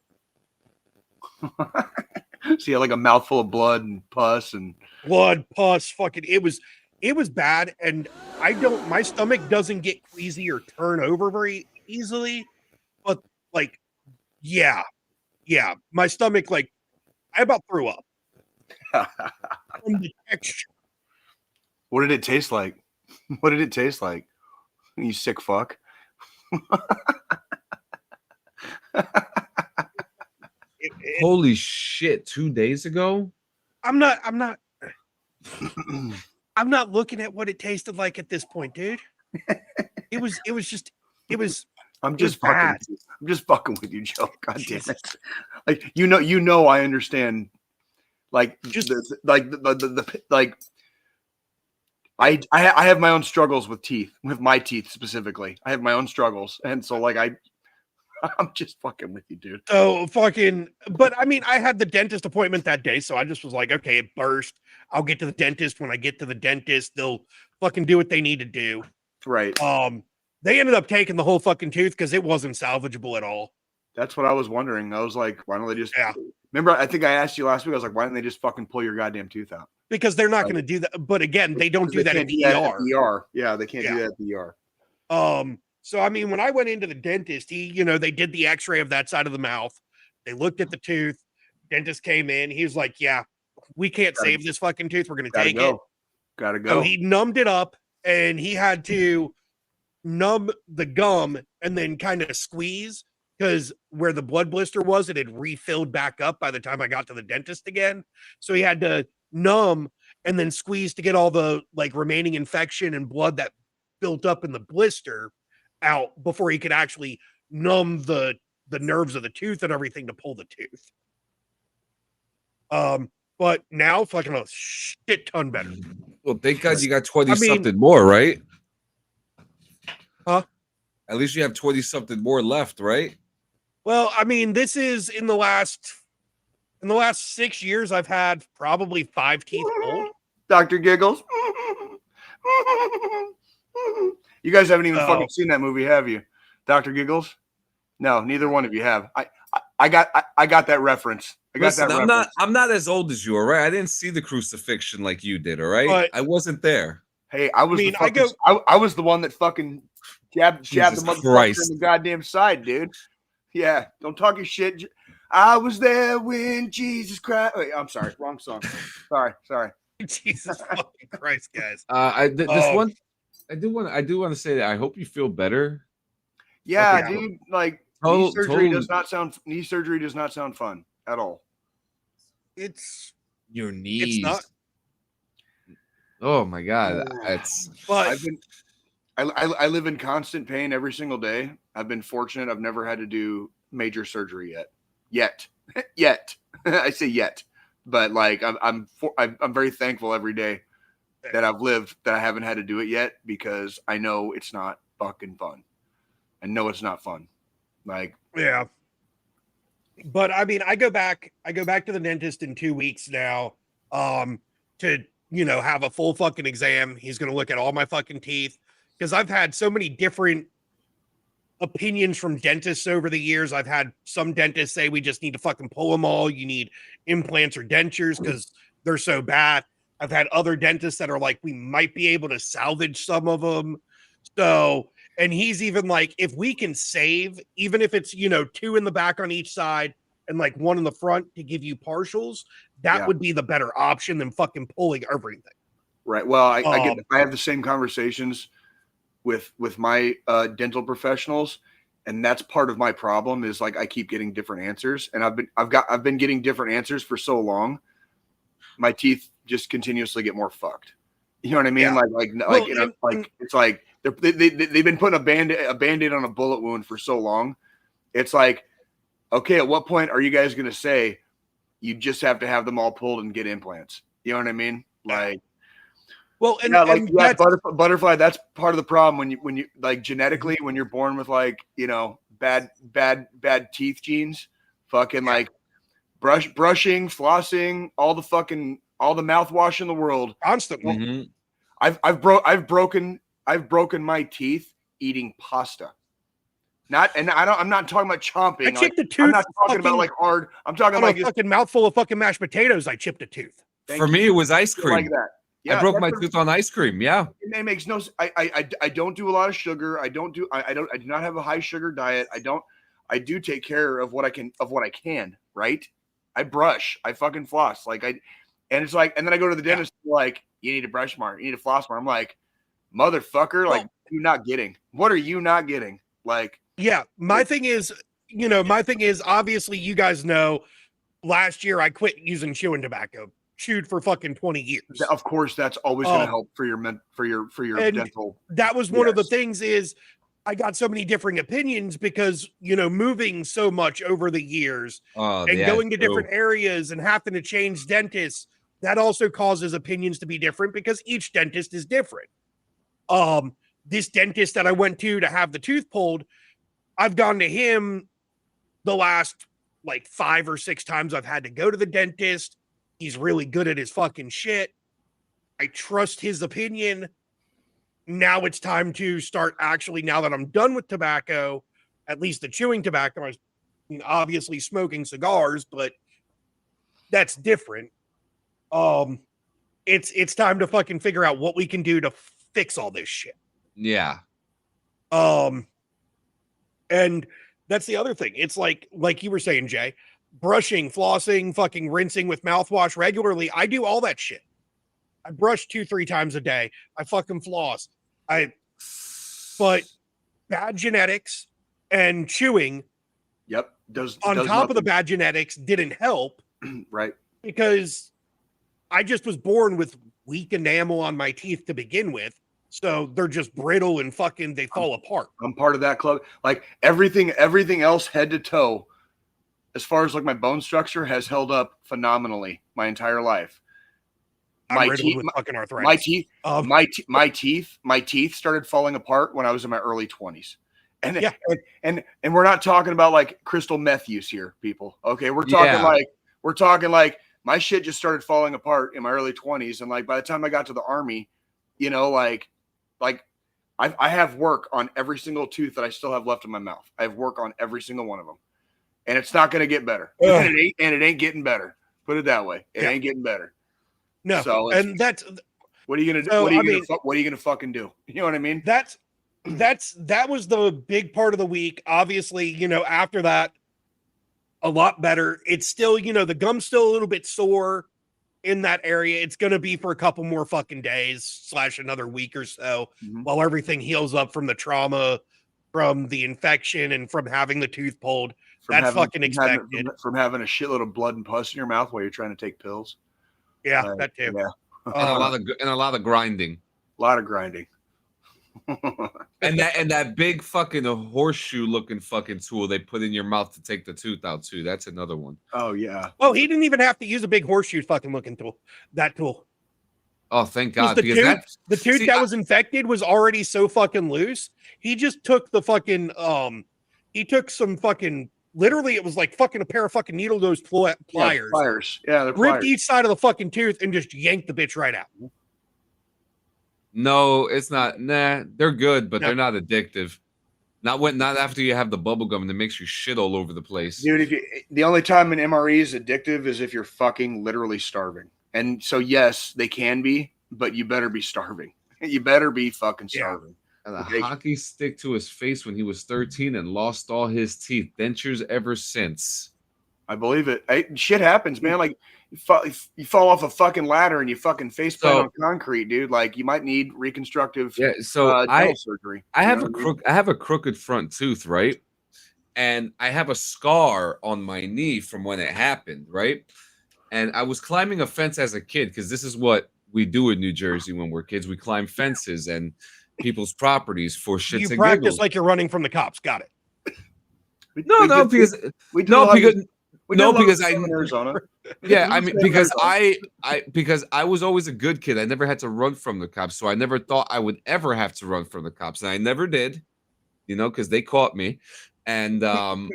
So you had like a mouthful of blood and pus and fucking it was bad. And my stomach doesn't get queasy or turn over very easily, but like, yeah, my stomach, like, I about threw up from the texture. What did it taste like? What did it taste like? You sick fuck. Holy shit, 2 days ago? I'm not looking at what it tasted like at this point, dude. It was I'm just fucking with you, Joe. God damn it. Like, I understand. Like, Just I have my own struggles with my teeth specifically. I have my own struggles. And so like, I'm just fucking with you, dude. So but I mean, I had the dentist appointment that day. So I just was like, okay, it burst. I'll get to the dentist. When I get to the dentist, they'll fucking do what they need to do. Right. They ended up taking the whole fucking tooth because it wasn't salvageable at all. That's what I was wondering. I was like, why don't they just, remember, I think I asked you last week, I was like, why don't they just fucking pull your goddamn tooth out? Because they're not going to do that. But again, they don't do that at the ER. Yeah, they can't do that at the ER. So, I mean, when I went into the dentist, they did the x-ray of that side of the mouth. They looked at the tooth. Dentist came in. He was like, yeah, we can't save this fucking tooth. We're going to take it. Gotta go. So he numbed it up, and he had to numb the gum and then kind of squeeze, because where the blood blister was, it had refilled back up by the time I got to the dentist again. So he had to numb and then squeeze to get all the like remaining infection and blood that built up in the blister out before he could actually numb the nerves of the tooth and everything to pull the tooth. But now fucking a shit ton better. Well, thank God you got 20 something more, right? Huh? At least you have 20 something more left, right? Well, I mean, this is in the last 6 years, I've had probably 5 teeth pulled. Dr. Giggles. You guys haven't even fucking seen that movie, have you? Dr. Giggles? No, neither one of you have. I got that reference. I'm not as old as you, all right? I didn't see the crucifixion like you did, all right? But, I wasn't there. Hey, I was the one that fucking jabbed the motherfucker in the goddamn side, dude. Yeah, don't talk your shit. I was there when Jesus Christ. Wait, I'm sorry, wrong song. Sorry. Jesus fucking Christ, guys. I do want to say that I hope you feel better. Yeah, dude. Like knee surgery does not sound fun at all. It's your knees. It's not. Oh my God, But I live in constant pain every single day. I've been fortunate. I've never had to do major surgery yet. I say yet, but like I'm very thankful every day that I've lived that I haven't had to do it yet, because I know it's not fucking fun. I know it's not fun. Like, yeah. But I mean, I go back to the dentist in 2 weeks now, to, have a full fucking exam. He's going to look at all my fucking teeth, because I've had so many different opinions from dentists over the years. I've had some dentists say we just need to fucking pull them all. You need implants or dentures because they're so bad. I've had other dentists that are like, we might be able to salvage some of them. So, and he's even like, if we can save, even if it's, 2 in the back on each side and like one in the front to give you partials, that would be the better option than fucking pulling everything. Right. Well, I have the same conversations with my dental professionals, and that's part of my problem is like I keep getting different answers, and I've been getting different answers for so long. My teeth just continuously get more fucked. You know what I mean? Yeah. It's like they've been putting a band-aid on a bullet wound for so long. It's like, okay, at what point are you guys going to say you just have to have them all pulled and get implants? You know what I mean? Like, well, butterfly. That's part of the problem when you like genetically when you're born with like bad teeth genes, fucking like brushing, flossing, all the mouthwash in the world constantly. Mm-hmm. I've broken my teeth eating pasta. I'm not talking about chomping. I chipped a tooth. I'm not talking about like hard. I'm talking like a fucking mouthful of fucking mashed potatoes. I chipped a tooth. For me, it was ice cream. Like that. Yeah, I broke my tooth on ice cream. Yeah, it makes no. I don't do a lot of sugar. I do not have a high sugar diet. I do take care of what I can. Right. I brush. I fucking floss. And it's like, and then I go to the dentist. Like, you need to brush more. You need to floss more. I'm like, motherfucker. Like, you're not getting. What are you not getting? Like, yeah. My thing is, obviously, you guys know. Last year, I quit using chewing tobacco. Chewed for fucking 20 years. Of course, that's always going to help for your dental. That was one of the things is I got so many differing opinions because, moving so much over the years and going to different areas and having to change dentists, that also causes opinions to be different because each dentist is different. This dentist that I went to have the tooth pulled, I've gone to him the last like 5 or 6 times I've had to go to the dentist. He's really good at his fucking shit. I trust his opinion. Now it's time to start actually, now that I'm done with tobacco, at least the chewing tobacco, I mean, obviously smoking cigars, but that's different. It's time to fucking figure out what we can do to fix all this shit. Yeah. And that's the other thing. It's like you were saying, Jay, brushing, flossing, fucking rinsing with mouthwash regularly. I do all that shit. I brush 2-3 times a day. I fucking floss. But bad genetics and chewing. Yep. On top of the bad genetics didn't help. Right. Because I just was born with weak enamel on my teeth to begin with. So they're just brittle and fucking, they fall apart. I'm part of that club. Like everything else head to toe, as far as like my bone structure has held up phenomenally my entire life. My teeth started falling apart when I was in my early 20s. And we're not talking about like crystal meth use here, people. Okay. We're talking like my shit just started falling apart in my early 20s. And like, by the time I got to the army, I have work on every single tooth that I still have left in my mouth. I have work on every single one of them. And it's not going to get better. And it ain't getting better. Put it that way. It ain't getting better. No. So that's what are you going to do? What are you going to fucking do? You know what I mean? That was the big part of the week. Obviously, after that, a lot better. It's still, the gum's still a little bit sore in that area. It's going to be for a couple more fucking days / another week or so while everything heals up from the trauma, from the infection, and from having the tooth pulled. That's fucking expected. From having a shitload of blood and pus in your mouth while you're trying to take pills. Yeah, that too. Yeah. and a lot of grinding. A lot of grinding. and that big fucking horseshoe looking fucking tool they put in your mouth to take the tooth out too. That's another one. Oh yeah. Oh, he didn't even have to use a big horseshoe fucking looking tool. That tool. Oh, thank God. The tooth that was infected was already so fucking loose. He just took the fucking he took some fucking, literally it was like fucking a pair of fucking needle nose pliers. Yeah, they're ripped each side of the fucking tooth and just yanked the bitch right out. No, it's not. Nah, they're good, but they're not addictive. Not after you have the bubble gum and it makes you shit all over the place. Dude, the only time an MRE is addictive is if you're fucking literally starving. And so yes, they can be, but you better be starving. You better be fucking starving. And a hockey stick to his face when he was 13 and lost all his teeth. Dentures ever since. I believe it. Shit happens, man. Like you fall off a fucking ladder and you fucking faceplant on concrete, dude. Like you might need reconstructive dental surgery. I have a crooked front tooth, right? And I have a scar on my knee from when it happened, right? And I was climbing a fence as a kid because this is what we do in New Jersey when we're kids. We climb fences and people's properties for shits you and practice giggles. like you're running from the cops. Got it. Because I in Arizona. Yeah, I mean because I was always a good kid. I never had to run from the cops, so I never thought I would ever have to run from the cops, and I never did. Because they caught me, and but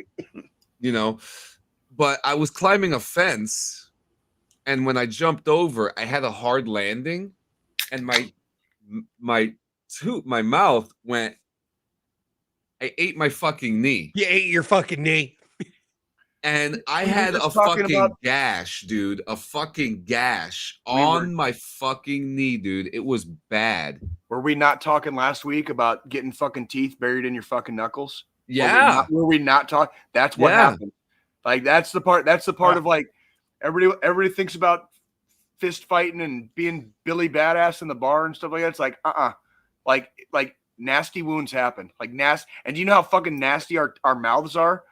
I was climbing a fence, and when I jumped over, I had a hard landing, and my mouth went. I ate my fucking knee. You ate your fucking knee. And I had a fucking gash, dude. A fucking gash on my fucking knee, dude. It was bad. Were we not talking last week about getting fucking teeth buried in your fucking knuckles? Yeah. Were we not talking? That's what happened. Like that's the part of like everybody thinks about fist fighting and being Billy Badass in the bar and stuff like that. It's like like nasty wounds happen. Like nasty. And do you know how fucking nasty our mouths are?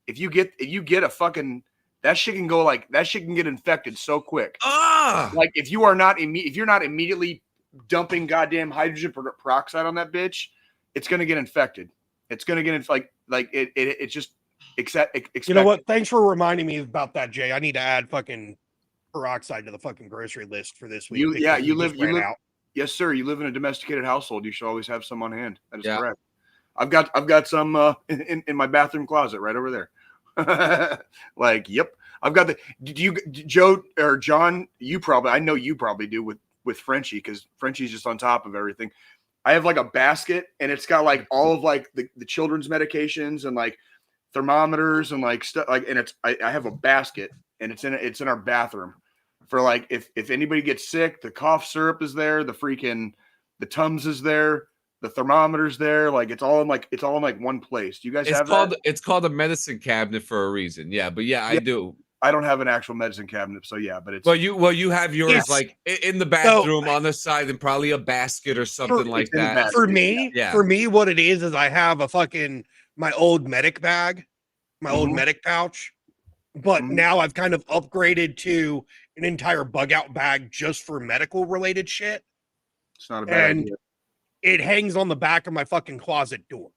If you get a fucking that shit can get infected so quick. Like if you're not immediately dumping goddamn hydrogen peroxide on that bitch, it's gonna get infected. It's gonna get it's just expect. You know what? Thanks for reminding me about that, Jay. I need to add fucking peroxide to the fucking grocery list for this week. You live yes, sir. You live in a domesticated household. You should always have some on hand. That is correct. I've got some in my bathroom closet right over there. Like, yep. I've got Joe or John, I know you probably do with Frenchie, because Frenchie's just on top of everything. I have like a basket and it's got like all of like the children's medications and like thermometers and like stuff like, and I have a basket and it's in our bathroom for like, if anybody gets sick, the cough syrup is there, the Tums is there, the thermometer's there, like it's all in like one place. Do you guys have that? It's called a medicine cabinet for a reason. Yeah, but I do. I don't have an actual medicine cabinet, so yeah, but it's you have yours like in the bathroom on the side and probably a basket or something like that. For me, what it is I have a fucking my old medic bag, my old medic pouch, but now I've kind of upgraded to an entire bug out bag just for medical related shit. It's not a bad idea. It hangs on the back of my fucking closet door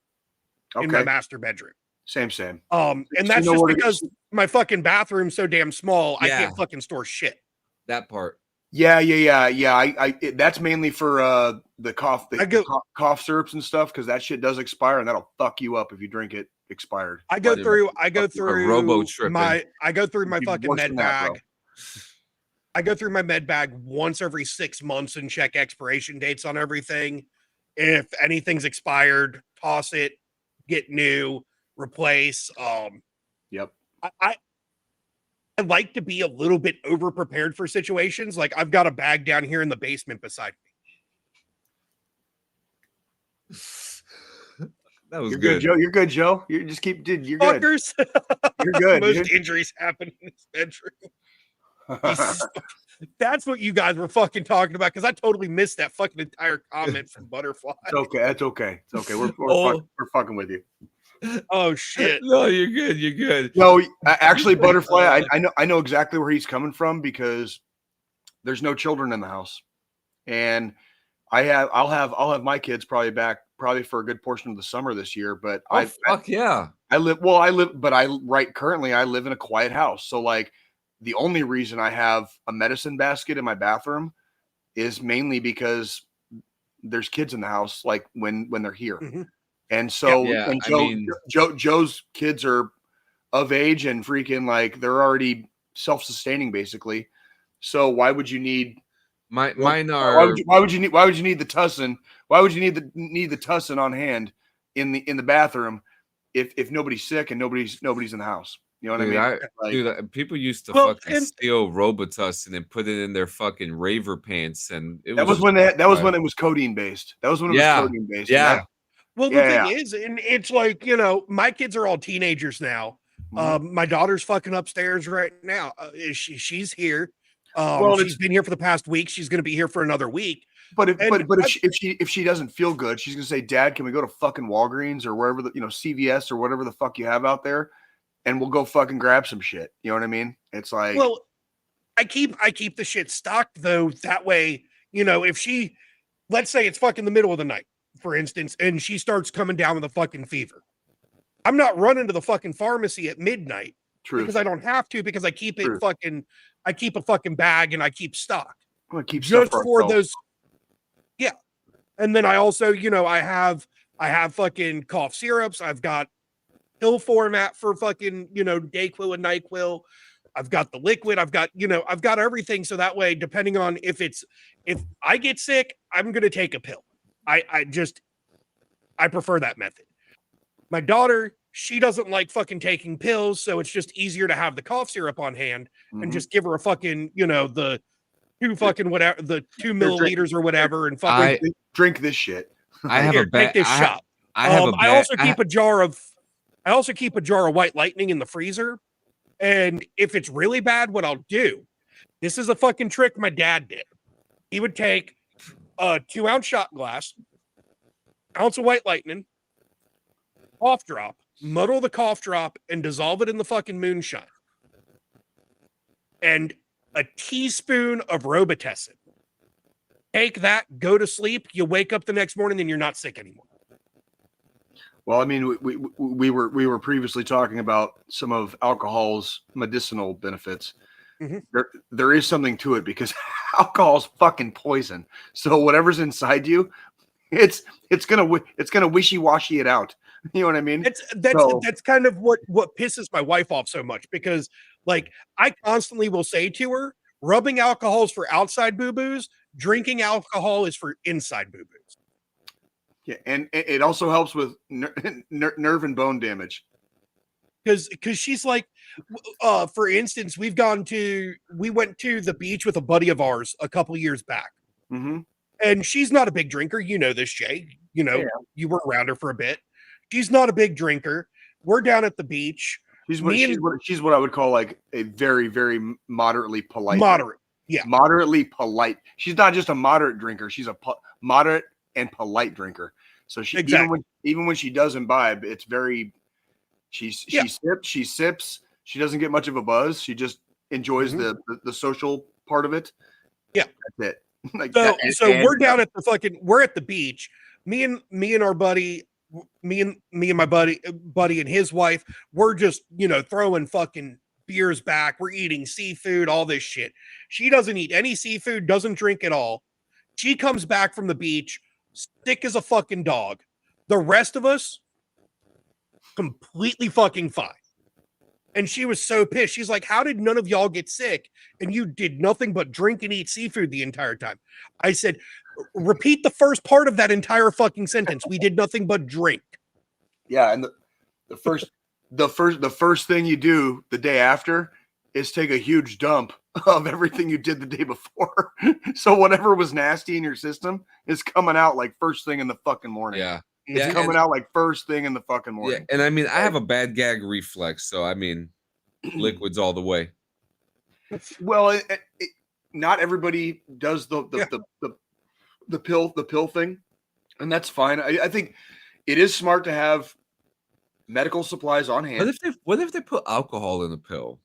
in my master bedroom. Same. And that's just because my fucking bathroom's so damn small, I can't fucking store shit. That part. Yeah. That's mainly for the cough syrups and stuff, because that shit does expire and that'll fuck you up if you drink it expired. I go through my fucking med bag. I go through my med bag once every 6 months and check expiration dates on everything. If anything's expired, toss it, get new, replace. Yep. I like to be a little bit over prepared for situations. Like I've got a bag down here in the basement beside me. That was You're good, Joe. You're good, Joe. You just keep, dude. You're Fuckers. Good. You're good. Most injuries happen in this bedroom. That's what you guys were fucking talking about, because I totally missed that fucking entire comment from Butterfly. It's okay. That's okay. It's okay. We're fucking with you. Oh shit. No, you're good. You're good. No, actually, Butterfly, I know exactly where he's coming from, because there's no children in the house, and I'll have my kids probably back for a good portion of the summer this year. But currently I live in a quiet house, so like. The only reason I have a medicine basket in my bathroom is mainly because there's kids in the house, like when they're here. Mm-hmm. And so Joe's kids are of age and freaking like they're already self-sustaining basically. So why would you need mine are why would you need the tussin? Why would you need the tussin on hand in the bathroom if nobody's sick and nobody's in the house? You know what I mean? People used to fucking steal Robitussin and put it in their fucking raver pants, and that was when it was codeine based. That was when it was codeine based. Yeah. Well, the thing is, and it's like, my kids are all teenagers now, My daughter's fucking upstairs right now. She's here. Well, She's been here for the past week. She's going to be here for another week. But if she doesn't feel good, she's gonna say, "Dad, can we go to fucking Walgreens or wherever CVS or whatever the fuck you have out there, and we'll go fucking grab some shit." You know what I mean? It's like, well, I keep the shit stocked though. That way, if she, let's say it's fucking the middle of the night, for instance, and she starts coming down with a fucking fever, I'm not running to the fucking pharmacy at midnight because I don't have to, because I keep it fucking, I keep a fucking bag and I keep stock. I'm gonna keep just stuff for those. Yeah. And then I also, I have fucking cough syrups. I've got pill format for fucking, Dayquil and NyQuil. I've got the liquid. I've got everything. So that way, depending on if I get sick, I'm going to take a pill. I prefer that method. My daughter, she doesn't like fucking taking pills. So it's just easier to have the cough syrup on hand and just give her a fucking, the 2 fucking whatever, the 2 milliliters or whatever, and fucking drink this shit. I have take this shot. I also keep a jar of White Lightning in the freezer. And if it's really bad, what I'll do, this is a fucking trick my dad did. He would take a 2-ounce shot glass, ounce of White Lightning, cough drop, muddle the cough drop, and dissolve it in the fucking moonshine. And a teaspoon of Robitussin. Take that, go to sleep. You wake up the next morning and you're not sick anymore. Well, I mean, we were previously talking about some of alcohol's medicinal benefits. Mm-hmm. There is something to it because alcohol's fucking poison. So whatever's inside you, it's gonna wishy-washy it out. You know what I mean? That's kind of what pisses my wife off so much, because like I constantly will say to her, rubbing alcohol is for outside boo-boos, drinking alcohol is for inside boo-boos. Yeah, and it also helps with nerve and bone damage. Because she's like, for instance, we went to the beach with a buddy of ours a couple years back. Mm-hmm. And she's not a big drinker. You know this, Jay. You were around her for a bit. She's not a big drinker. We're down at the beach. She's what I would call like a very, very moderately polite. Moderately polite. She's not just a moderate drinker. She's a moderate and polite drinker. So she even when she does imbibe, it's very. She sips. She doesn't get much of a buzz. She just enjoys the social part of it. Yeah, that's it. We're at the beach. Me and our buddy. Me and my buddy and his wife, we're just, throwing fucking beers back. We're eating seafood, all this shit. She doesn't eat any seafood, doesn't drink at all. She comes back from the beach, sick as a fucking dog. The rest of us, completely fucking fine. And she was so pissed. She's like, how did none of y'all get sick? And you did nothing but drink and eat seafood the entire time. I said, repeat the first part of that entire fucking sentence. We did nothing but drink. Yeah, and the first thing you do the day after is take a huge dump of everything you did the day before. So whatever was nasty in your system is coming out like first thing in the fucking morning. Yeah. It's coming out like first thing in the fucking morning. Yeah, and I mean, I have a bad gag reflex, so I mean, liquids all the way. Well, not everybody does the pill thing, and that's fine. I think it is smart to have medical supplies on hand. What if they put alcohol in the pill?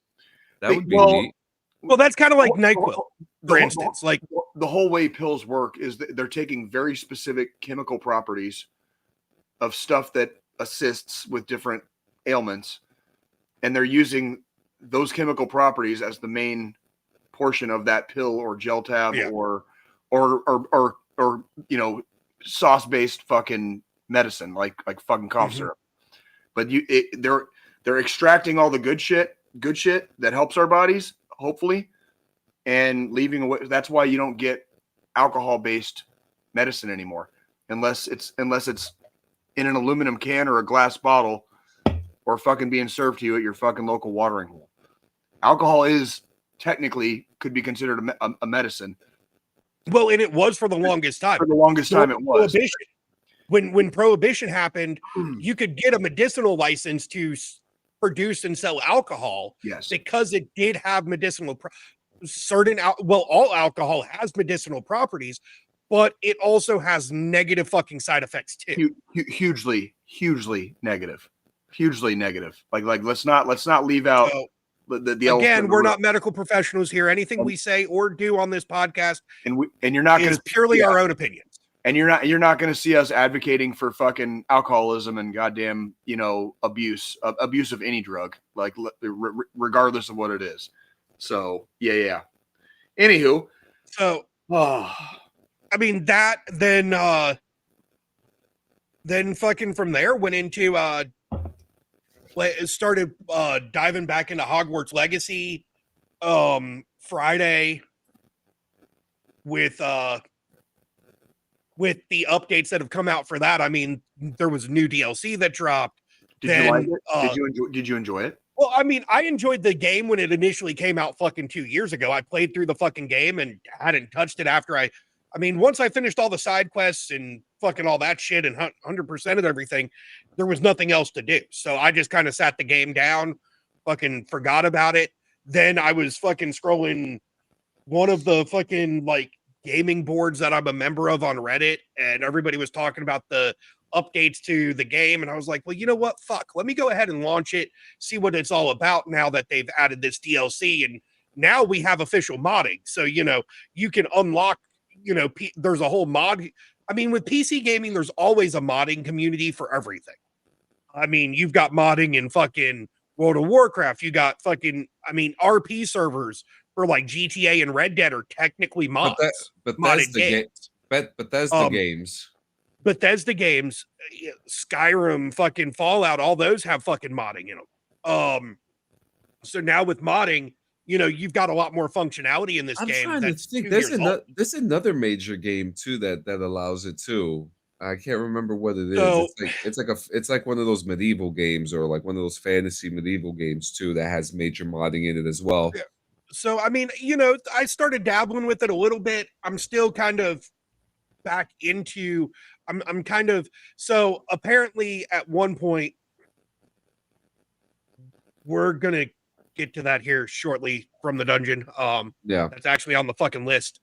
That would be neat. Well, that's kind of like NyQuil, for instance. Like the whole way pills work is that they're taking very specific chemical properties of stuff that assists with different ailments, and they're using those chemical properties as the main portion of that pill or gel tab or sauce-based fucking medicine like fucking cough syrup. But they're extracting all the good shit that helps our bodies, hopefully, and leaving away. That's why you don't get alcohol-based medicine anymore, unless it's in an aluminum can or a glass bottle, or fucking being served to you at your fucking local watering hole. Alcohol is technically could be considered a medicine. Well, and it was for the longest time. For the longest time, it was. When Prohibition happened, you could get a medicinal license to produce and sell alcohol. Yes. Because it did have medicinal all alcohol has medicinal properties, but it also has negative fucking side effects too. Hugely negative. Like let's not leave out the again, we're not medical professionals here. Anything we say or do on this podcast and you're not going to purely our own opinions. And you're not going to see us advocating for fucking alcoholism and goddamn, abuse of any drug, like regardless of what it is. So yeah. Anywho, so I mean that then fucking from there went into started diving back into Hogwarts Legacy Friday with the updates that have come out for that. I mean, there was a new DLC that dropped. Did you like it? Did you enjoy it? Well, I mean, I enjoyed the game when it initially came out fucking 2 years ago. I played through the fucking game and hadn't touched it after I mean, once I finished all the side quests and fucking all that shit and 100% of everything, there was nothing else to do. So I just kind of sat the game down, fucking forgot about it. Then I was fucking scrolling one of the fucking like gaming boards that I'm a member of on Reddit, and everybody was talking about the updates to the game. And I was like, well, you know what? Fuck, let me go ahead and launch it, see what it's all about now that they've added this DLC. And now we have official modding. So, you can unlock, there's a whole mod. I mean, with PC gaming, there's always a modding community for everything. I mean, you've got modding in fucking World of Warcraft. You got fucking, RP servers for like GTA and Red Dead are technically mods. Bethesda games. Bethesda games, Skyrim, fucking Fallout, all those have fucking modding in them. So now with modding, you've got a lot more functionality in this game. I'm trying to think. There's another major game too that allows it too. I can't remember what it is. So, it's like one of those medieval games or like one of those fantasy medieval games too that has major modding in it as well. Yeah. So, I mean, I started dabbling with it a little bit. I'm still kind of back into, so apparently at one point, we're going to get to that here shortly from the dungeon. Yeah. That's actually on the fucking list.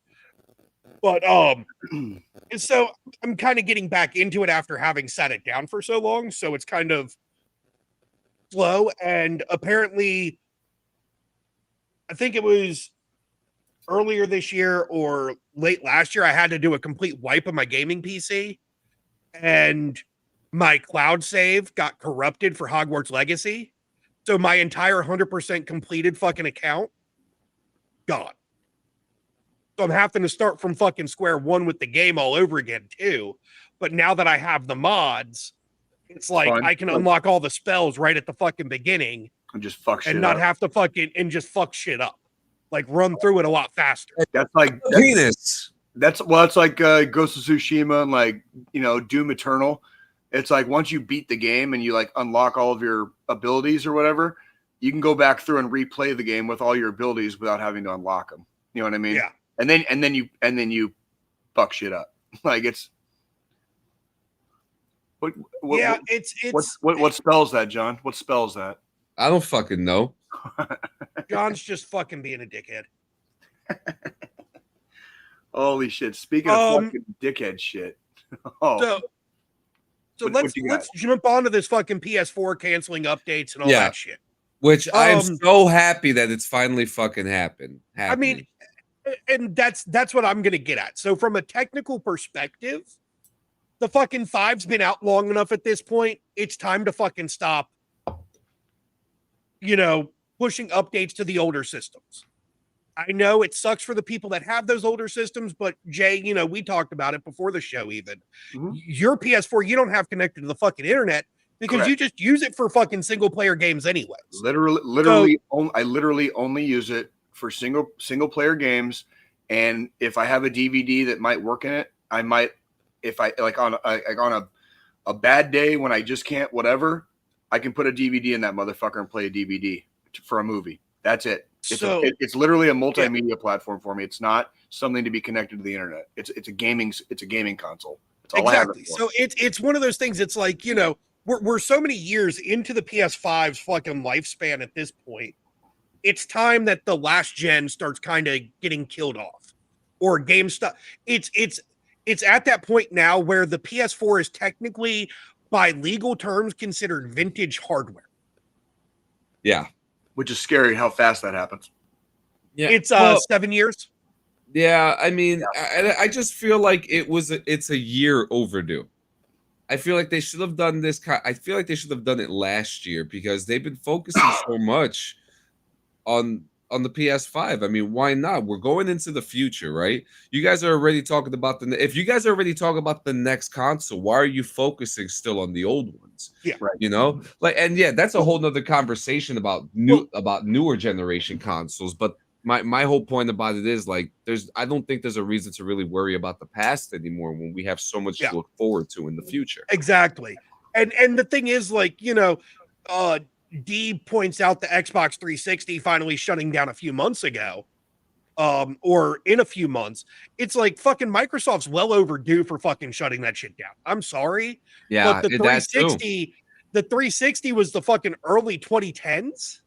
But, and so I'm kind of getting back into it after having sat it down for so long. So it's kind of slow. And apparently, I think it was earlier this year or late last year, I had to do a complete wipe of my gaming PC, and my cloud save got corrupted for Hogwarts Legacy. So my entire 100% completed fucking account gone. So I'm having to start from fucking square one with the game all over again too. But now that I have the mods, it's like I can unlock all the spells right at the fucking beginning and just fuck shit and not up. have to fuck shit up. Like run through it a lot faster. That's like penis. It's like Ghost of Tsushima and like Doom Eternal. It's like once you beat the game and you like unlock all of your abilities or whatever, you can go back through and replay the game with all your abilities without having to unlock them. You know what I mean? Yeah. And then you fuck shit up. Like it's what spells that, John? What spells that? I don't fucking know. John's just fucking being a dickhead. Holy shit! Speaking of fucking dickhead shit. So let's jump onto this fucking PS4 canceling updates and all that shit. Which I'm so happy that it's finally fucking happened. I mean, and that's what I'm gonna get at. So from a technical perspective, the fucking 5's been out long enough at this point. It's time to fucking stop, pushing updates to the older systems. I know it sucks for the people that have those older systems, but Jay, we talked about it before the show even. Mm-hmm. Your PS4, you don't have connected to the fucking internet because you just use it for fucking single player games anyways. I literally only use it for single player games. And if I have a DVD that might work in it, I might, if I like on a bad day when I just can't, whatever, I can put a DVD in that motherfucker and play a DVD for a movie. That's it. It's literally a multimedia platform for me. It's not something to be connected to the internet. It's a gaming console. That's all exactly. So it's one of those things. It's like, we're so many years into the PS5's fucking lifespan at this point. It's time that the last gen starts kind of getting killed off, or GameStop. It's at that point now where the PS4 is technically, by legal terms, considered vintage hardware. Yeah, which is scary how fast that happens. yeah. It's 7 years. Yeah, I mean, I just feel like it's a year overdue. I feel like they should have done this. I feel like they should have done it last year because they've been focusing so much on the PS5. I mean, why not? We're going into the future, right? You guys are already talking about if you guys are already talking about the next console, why are you focusing still on the old ones? Yeah, right. You know, like, and yeah, that's a whole nother conversation about newer generation consoles. But my whole point about it is like, I don't think there's a reason to really worry about the past anymore when we have so much to look forward to in the future. Exactly. And the thing is, like, you know, D points out the Xbox 360 finally shutting down a few months ago, or in a few months. It's like fucking Microsoft's well overdue for fucking shutting that shit down. I'm sorry. Yeah, but the 360 was the fucking early 2010s.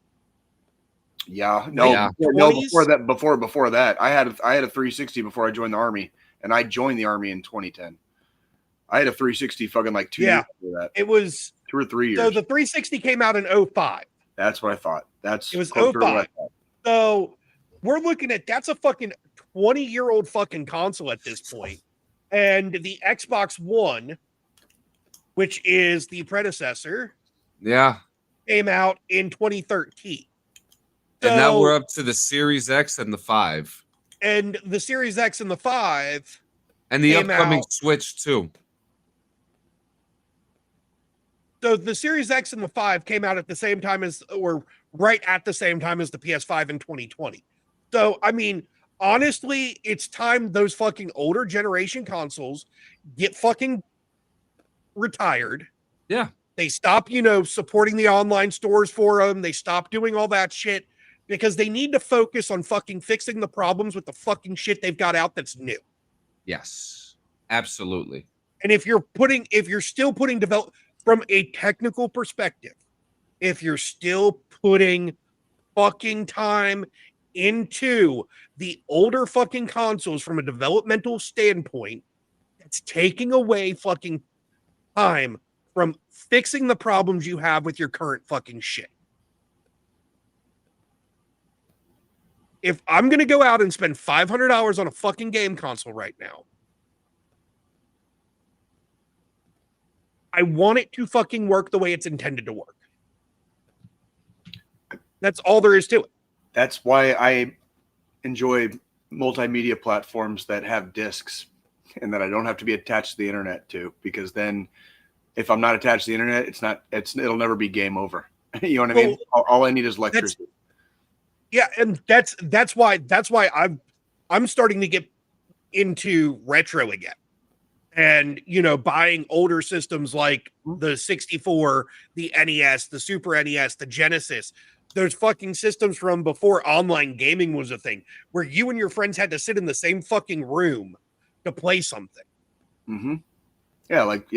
Yeah, no, before that, I had a 360 before I joined the Army, and I joined the Army in 2010. I had a 360 fucking like 2 years after that. It was 2 or 3 years. So the 360 came out in 05. That's what I thought. It was 05. So we're looking at, that's a fucking 20-year-old fucking console at this point. And the Xbox One, which is the predecessor, came out in 2013. And now we're up to the Series X and the 5. And the Series X and the 5. And the upcoming Switch, too. So the Series X and the 5 came out at the same time as, or right at the same time as the PS5 in 2020. So, I mean, honestly, it's time those fucking older generation consoles get fucking retired. Yeah. They stop, you know, supporting the online stores for them. They stop doing all that shit because they need to focus on fucking fixing the problems with the fucking shit they've got out that's new. Yes, absolutely. And if you're still putting from a technical perspective, if you're still putting fucking time into the older fucking consoles from a developmental standpoint, it's taking away fucking time from fixing the problems you have with your current fucking shit. If I'm going to go out and spend $500 on a fucking game console right now, I want it to fucking work the way it's intended to work. That's all there is to it. That's why I enjoy multimedia platforms that have discs and that I don't have to be attached to the internet to, because then if I'm not attached to the internet, it'll never be game over. You know what I mean? All I need is electricity. Yeah, and that's why I'm starting to get into retro again. And, you know, buying older systems like the 64, the NES, the Super NES, the Genesis. There's fucking systems from before online gaming was a thing, where you and your friends had to sit in the same fucking room to play something. Mm-hmm. Yeah, like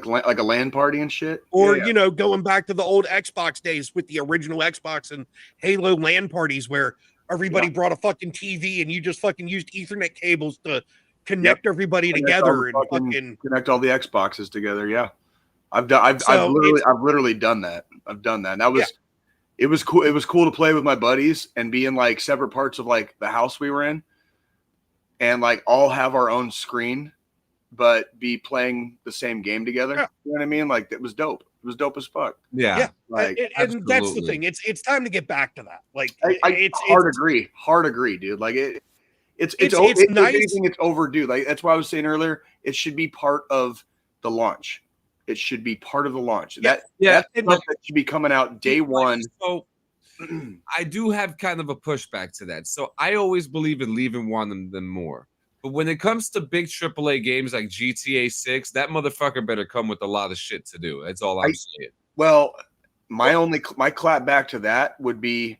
a LAN party and shit. Or, you know, going back to the old Xbox days with the original Xbox and Halo LAN parties where everybody brought a fucking TV and you just fucking used Ethernet cables to connect everybody together and fucking connect all the Xboxes together. Yeah. I've literally done that. I've done that. And that was it was cool. It was cool to play with my buddies and be in like separate parts of like the house we were in and like all have our own screen, but be playing the same game together. Yeah. You know what I mean? Like it was dope. It was dope as fuck. Yeah. Like, and that's the thing. It's time to get back to that. Like it's hard agree, dude. Like it's nice. It's overdue. Like that's why I was saying earlier, it should be part of the launch. It should be part of the launch. That's stuff that should be coming out day one. So I do have kind of a pushback to that. So I always believe in leaving one and then more. But when it comes to big AAA games like GTA 6, that motherfucker better come with a lot of shit to do. That's all I'm saying. Well, my clap back to that would be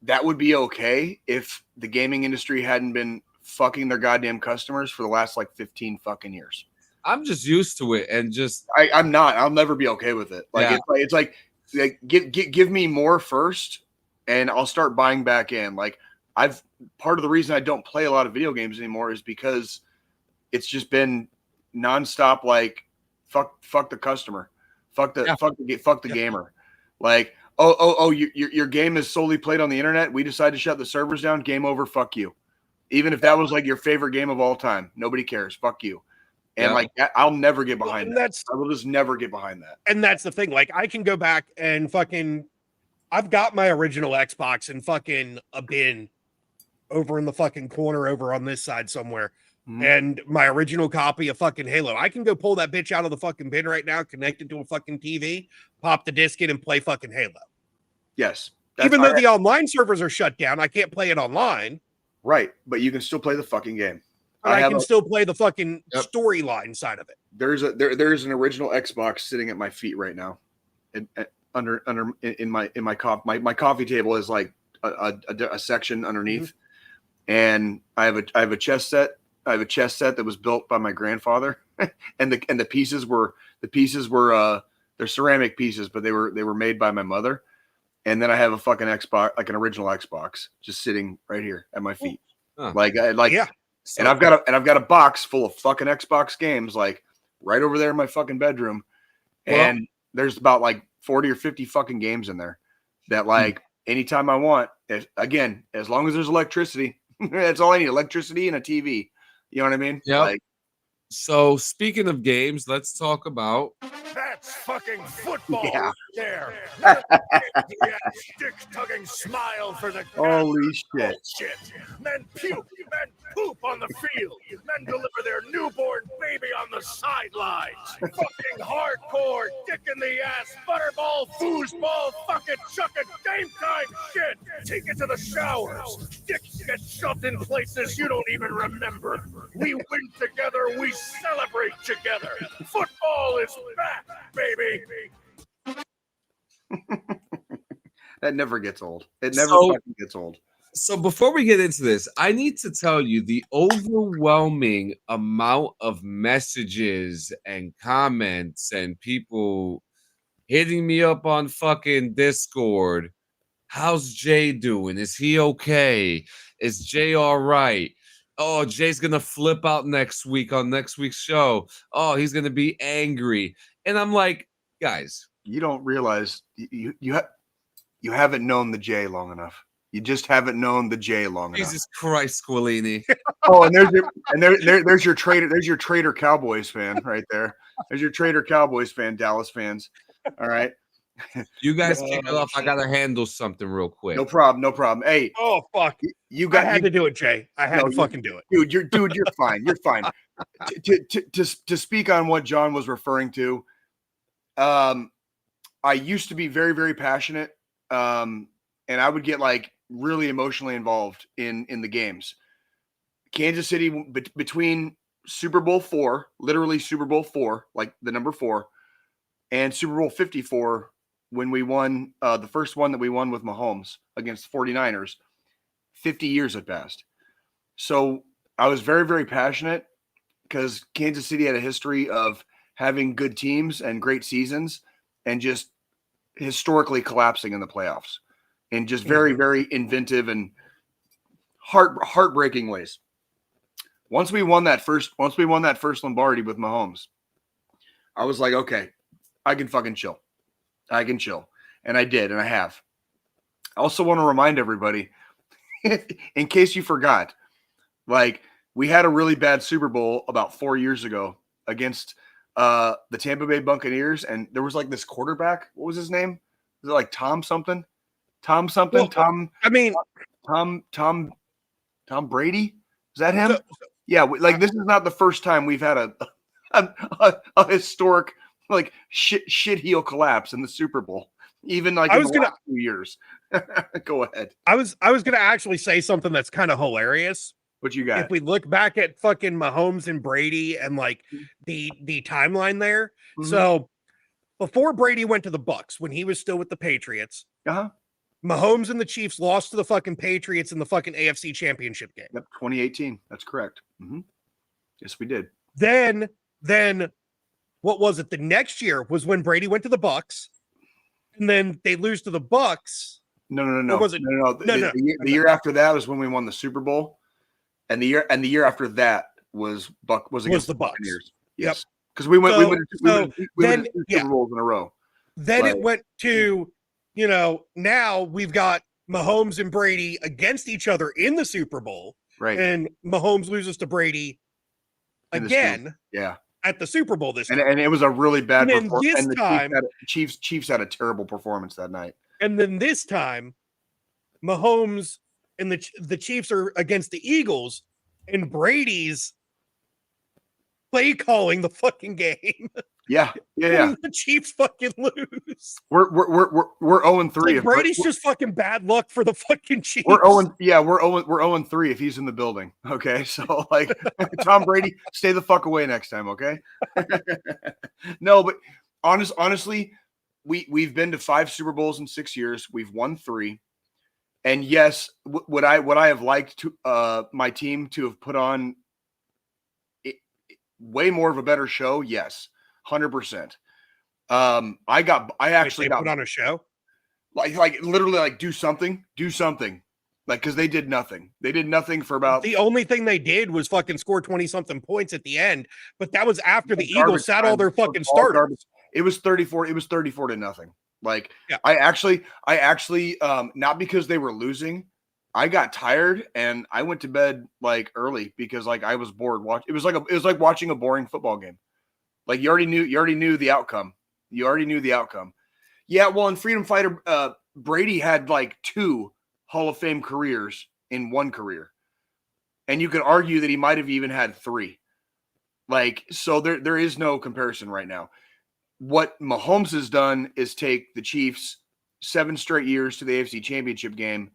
okay if the gaming industry hadn't been fucking their goddamn customers for the last like 15 fucking years. I'm just used to it, and just I'm not. I'll never be okay with it. Like it's like give me more first, and I'll start buying back in. Like part of the reason I don't play a lot of video games anymore is because it's just been nonstop. Like fuck the customer, fuck the gamer. Like your game is solely played on the internet. We decide to shut the servers down. Game over. Fuck you. Even if that was like your favorite game of all time, nobody cares. Fuck you. And like that, I'll never get behind that. I will just never get behind that. And that's the thing. Like I can go back and I've got my original Xbox in fucking a bin over in the fucking corner over on this side somewhere. Mm-hmm. And my original copy of fucking Halo. I can go pull that bitch out of the fucking bin right now, connect it to a fucking TV, pop the disc in, and play fucking Halo. Yes. Even though the online servers are shut down, I can't play it online. Right. But you can still play the fucking game. I can still play the fucking storyline side of it. There's an original Xbox sitting at my feet right now. In my coffee table is like a section underneath. Mm-hmm. And I have a chess set. I have a chess set that was built by my grandfather, and the pieces were they're ceramic pieces, but they were made by my mother. And then I have a fucking Xbox, like an original Xbox, just sitting right here at my feet. Huh. Yeah. So, and I've got a box full of fucking Xbox games, like right over there in my fucking bedroom. And there's about like 40 or 50 fucking games in there that like anytime I want, again, as long as there's electricity, that's all I need. Electricity and a TV. You know what I mean? Yeah. Like, so speaking of games, let's talk about that's fucking football. Yeah. There. Stick-tugging smile for the holy shit. Men puke, men poop on the field. Men deliver their newborn baby on the sidelines. Fucking hardcore, dick in the ass, butterball, foosball, fuck it, chuck it, game time shit. Take it to the showers. Dicks get shoved in places you don't even remember. We win together, we celebrate together. Football is back, baby. That never gets old. It never fucking gets old. So before we get into this, I need to tell you the overwhelming amount of messages and comments and people hitting me up on fucking Discord. How's Jay doing? Is he okay? Is Jay all right? Oh, Jay's going to flip out next week on next week's show. Oh, he's going to be angry. And I'm like, guys. You don't realize you haven't known the Jay long enough. You just haven't known the Jay long enough. Jesus Christ, Squillini. Oh, and there's your traitor Cowboys fan right there. There's your traitor Cowboys fan, Dallas fans. All right. You guys kick it off. I gotta handle something real quick. No problem. Hey. Oh fuck. I had to do it, Jay. I had to fucking do it. You're fine. You're fine. To speak on what John was referring to, I used to be very, very passionate. And I would get like really emotionally involved in the games. Kansas City between Super Bowl 4, literally Super Bowl 4, like the number 4, and Super Bowl 54, when we won the first one that we won with Mahomes against the 49ers, 50 years had passed. So I was very, very passionate because Kansas City had a history of having good teams and great seasons and just historically collapsing in the playoffs in just very, very inventive and heartbreaking ways. Once we won that first Lombardi with Mahomes, I was like, okay, I can fucking chill. I can chill. And I did, and I have. I also want to remind everybody, in case you forgot, like we had a really bad Super Bowl about 4 years ago against the Tampa Bay Buccaneers, and there was like this quarterback. What was his name? Was it like Tom something? Tom something? Well, Tom. I mean, Tom Brady. Is that him? Yeah. Like this is not the first time we've had a historic like shit heel collapse in the Super Bowl. Even like in the last 2 years. Go ahead. I was gonna actually say something that's kind of hilarious. What you got? If we look back at fucking Mahomes and Brady and like the timeline there. Mm-hmm. So before Brady went to the Bucs, when he was still with the Patriots, Mahomes and the Chiefs lost to the fucking Patriots in the fucking AFC Championship game. Yep, 2018. That's correct. Mm-hmm. Yes, we did. Then then what was it? The next year was when Brady went to the Bucks, and then they lose to the Bucks. No. Or was it? No. The year after that was when we won the Super Bowl, and the year after that was against the Bucks. Buccaneers. Yes, because we went then, two Super Bowls in a row. Then it went to, now we've got Mahomes and Brady against each other in the Super Bowl, right? And Mahomes loses to Brady again, at the Super Bowl this time. And it was a really bad performance. And the Chiefs had a terrible performance that night. And then this time, Mahomes and the Chiefs are against the Eagles, and Brady's play calling the fucking game. Yeah. And the Chiefs fucking lose. We're 0-3. Brady's just fucking bad luck for the fucking Chiefs. We're 0-3 if he's in the building. Okay, so like Tom Brady, stay the fuck away next time. Okay. No, but honestly, we've been to 5 Super Bowls in 6 years. We've won 3. And yes, would I have liked to my team to have put on way more of a better show? Yes, 100%. I actually got put on a show, like literally like do something, like because they did nothing. They did nothing for about. The only thing they did was fucking score 20-something points at the end, but that was after the Eagles sat all their fucking starters. It was 34. It was 34-0. Like I actually, not because they were losing. I got tired and I went to bed like early because like I was bored. It was like watching a boring football game. Like you already knew the outcome. Yeah. Well, in Freedom Fighter, Brady had like 2 Hall of Fame careers in one career. And you could argue that he might've even had 3. Like, so there is no comparison right now. What Mahomes has done is take the Chiefs 7 straight years to the AFC Championship game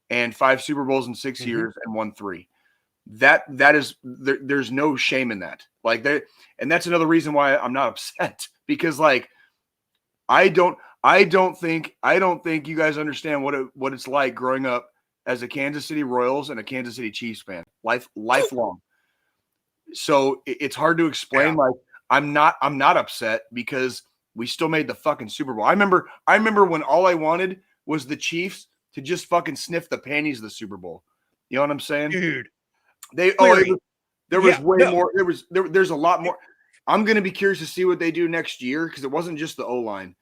and 5 Super Bowls in 6 years and won 3. That is there's no shame in that. Like and that's another reason why I'm not upset, because like I don't think you guys understand what it's like growing up as a Kansas City Royals and a Kansas City Chiefs fan, lifelong. So it's hard to explain. Like I'm not upset because we still made the fucking Super Bowl. I remember when all I wanted was the Chiefs to just fucking sniff the panties of the Super Bowl. You know what I'm saying? Dude. There's a lot more. I'm going to be curious to see what they do next year, because it wasn't just the O-line.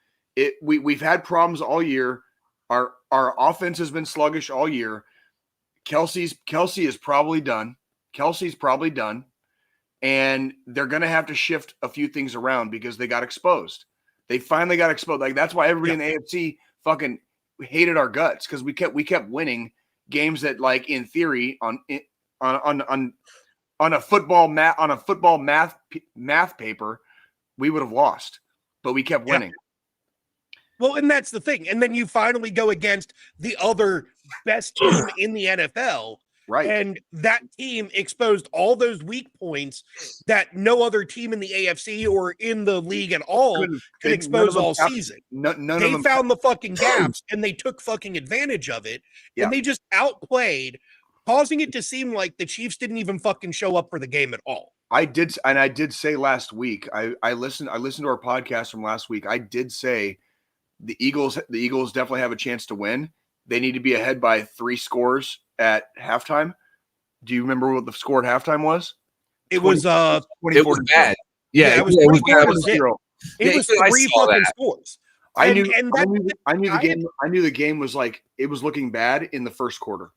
We've had problems all year. Our offense has been sluggish all year. Kelsey is probably done. Kelsey's probably done. And they're going to have to shift a few things around because they got exposed. They finally got exposed. Like that's why everybody in the AFC fucking hated our guts, because we kept winning games that, like, in theory on a football math paper we would have lost, but we kept winning. Well, and that's the thing. And then you finally go against the other best team in the NFL. Right. And that team exposed all those weak points that no other team in the AFC or in the league at all could expose all season. They found the fucking gaps and they took fucking advantage of it. Yeah. And they just outplayed, causing it to seem like the Chiefs didn't even fucking show up for the game at all. I did say last week, I listened to our podcast from last week. I did say the Eagles definitely have a chance to win. They need to be ahead by 3 scores at halftime. Do you remember what the score at halftime was? It was 24. It was bad. Yeah, it was 0. It was 3 fucking scores. I knew the game was like, it was looking bad in the first quarter.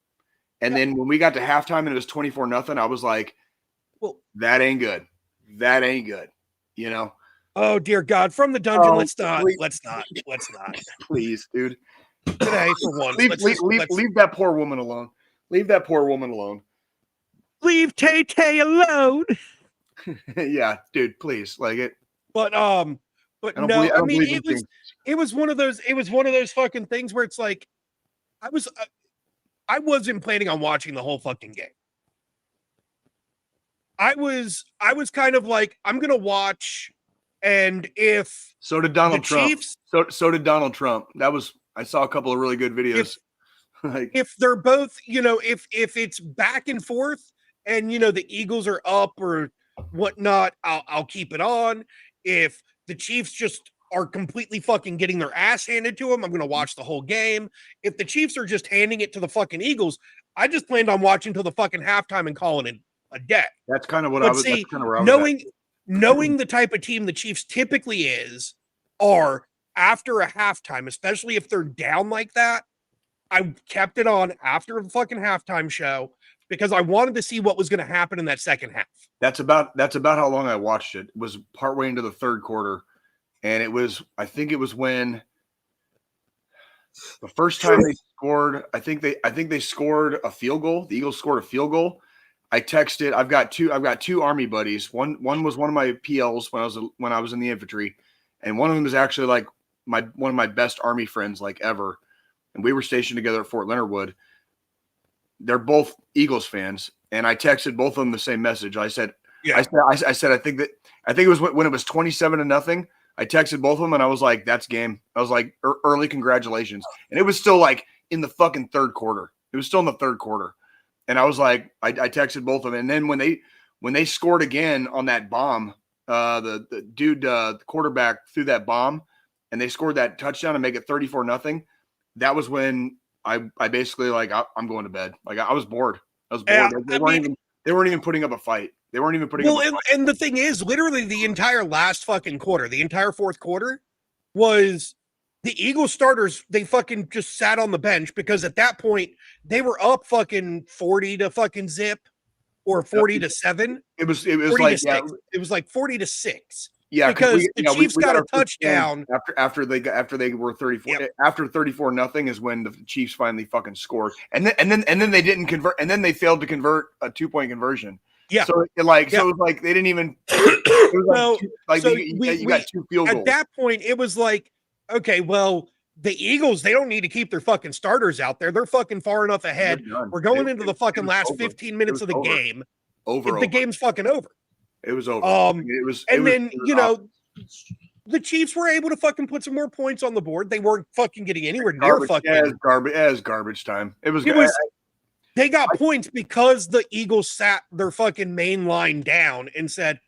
And then when we got to halftime and it was 24-0, I was like, well, that ain't good. That ain't good. You know? Oh dear God. From the dungeon. Let's not. Please, dude. Today for one. Leave that poor woman alone. Leave that poor woman alone. Leave Tay alone. Yeah, dude, please. Like it. But no, I mean it was one of those fucking things where it's like I wasn't planning on watching the whole fucking game. I was kind of like, I'm gonna watch, and if so did Donald Trump. Chiefs, so did Donald Trump. I saw a couple of really good videos. If they're both, if it's back and forth, and the Eagles are up or whatnot, I'll keep it on. If the Chiefs just are completely fucking getting their ass handed to them, I'm going to watch the whole game. If the Chiefs are just handing it to the fucking Eagles, I just planned on watching till the fucking halftime and calling it a day. That's kind of what But see, that's kind of where I was knowing the type of team the Chiefs typically are after a halftime, especially if they're down like that, I kept it on after the fucking halftime show because I wanted to see what was going to happen in that second half. That's about how long I watched it. It was partway into the third quarter. And I think it was when the first time they scored, I think they scored a field goal. The Eagles scored a field goal. I texted, I've got two Army buddies. One was one of my PLs when I was in the infantry. And one of them is actually like one of my best Army friends like ever. And we were stationed together at Fort Leonard Wood. They're both Eagles fans. And I texted both of them the same message. I said, I think it was when it was 27-0. I texted both of them and I was like, that's game. I was like, early congratulations. And it was still like in the fucking third quarter. It was still in the third quarter. And I was like, I texted both of them. And then when they scored again on that bomb, the dude, the quarterback threw that bomb and they scored that touchdown to make it 34-0. That was when I basically like, I'm going to bed. Like I was bored. They weren't even putting up a fight. They weren't even putting up a fight. And the thing is, literally the entire last fucking quarter, the entire fourth quarter was the Eagles starters. They fucking just sat on the bench because at that point they were up fucking 40 to fucking zip or 40-7. It was like, yeah, it was like 40-6. Yeah, because the Chiefs got a touchdown after they were 34. Yep. After 34-0 is when the Chiefs finally fucking scored, and then they didn't convert, and then they failed to convert a 2-point conversion. Yeah, so it was like they didn't even. It was you got two field goals. At that point, it was like, okay, well, the Eagles, they don't need to keep their fucking starters out there. They're fucking far enough ahead. We're going into the fucking last 15 minutes of the game. The game's fucking over. It was over. The Chiefs were able to fucking put some more points on the board. They weren't fucking getting anywhere near fucking garbage time. They got points because the Eagles sat their fucking main line down and said,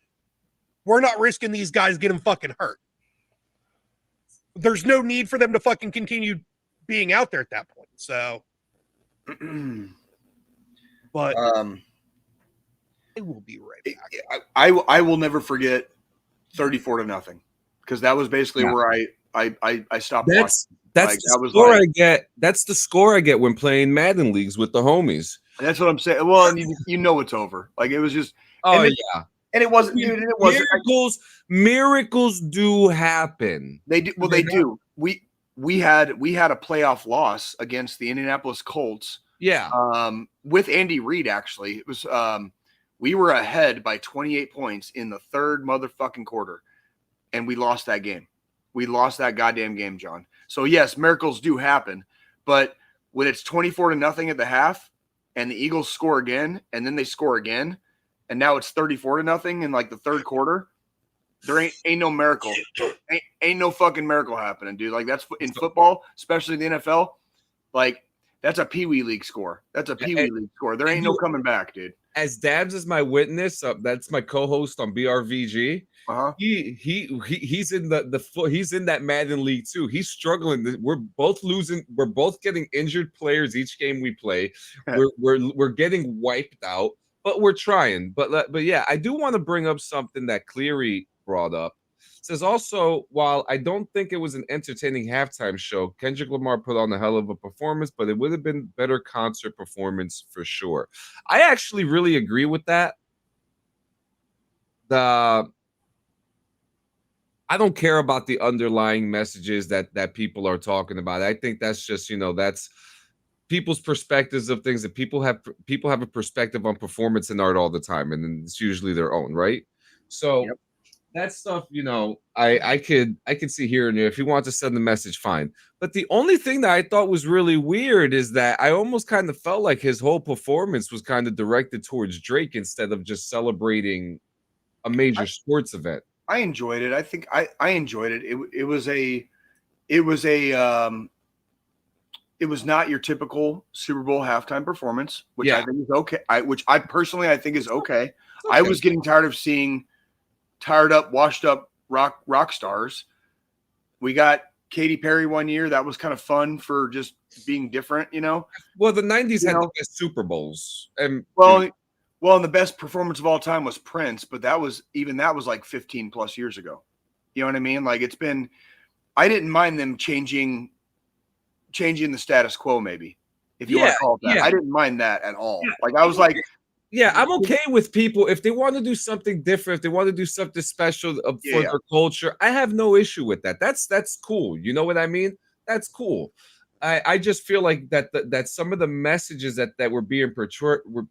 we're not risking these guys getting fucking hurt. There's no need for them to fucking continue being out there at that point. So, but I will be right back. I will never forget 34-0 because that was basically where I stopped watching. That's the score I get. That's the score I get when playing Madden leagues with the homies. That's what I'm saying. Well, you know it's over. Like it was just. And it wasn't. Dude, it wasn't. Miracles do happen. They do. Well, they do. We had a playoff loss against the Indianapolis Colts. Yeah. With Andy Reid, actually, it was. We were ahead by 28 points in the third motherfucking quarter, and we lost that game. We lost that goddamn game, John. So, yes, miracles do happen, but when it's 24-0 at the half and the Eagles score again and then they score again, and now it's 34-0 in like the third quarter, there ain't no miracle. Ain't no fucking miracle happening, dude. Like that's in football, especially the NFL, like that's a Pee Wee League score. There ain't no coming back, dude. As Dabs is my witness, that's my co-host on BRVG. He's in he's in that Madden league too. He's struggling. We're both losing. We're both getting injured players each game we play. We're getting wiped out, but we're trying. But yeah, I do want to bring up something that Cleary brought up. It says also, while I don't think it was an entertaining halftime show, Kendrick Lamar put on a hell of a performance, but it would have been better concert performance for sure. I actually really agree with that. I don't care about the underlying messages that people are talking about. I think that's just, that's people's perspectives of things that people have a perspective on performance and art all the time. And then it's usually their own, right? So that stuff, I could see here and there. If you want to send the message, fine. But the only thing that I thought was really weird is that I almost kind of felt like his whole performance was kind of directed towards Drake instead of just celebrating a major sports event. I enjoyed it. I think I enjoyed it. It was not your typical Super Bowl halftime performance, which I think is okay. Which I personally think is okay. I was getting tired of seeing washed up rock stars. We got Katy Perry one year. That was kind of fun for just being different, you know. Well, the 90s had the best Super Bowls. And and the best performance of all time was Prince, but that was like 15 plus years ago. You know what I mean? Like I didn't mind them changing the status quo, maybe, if you want to call it that. I didn't mind that at all. Yeah. Like I was like, yeah, I'm okay with people if they want to do something different, if they want to do something special for their culture. I have no issue with that. That's cool. You know what I mean? That's cool. I just feel like that some of the messages that were being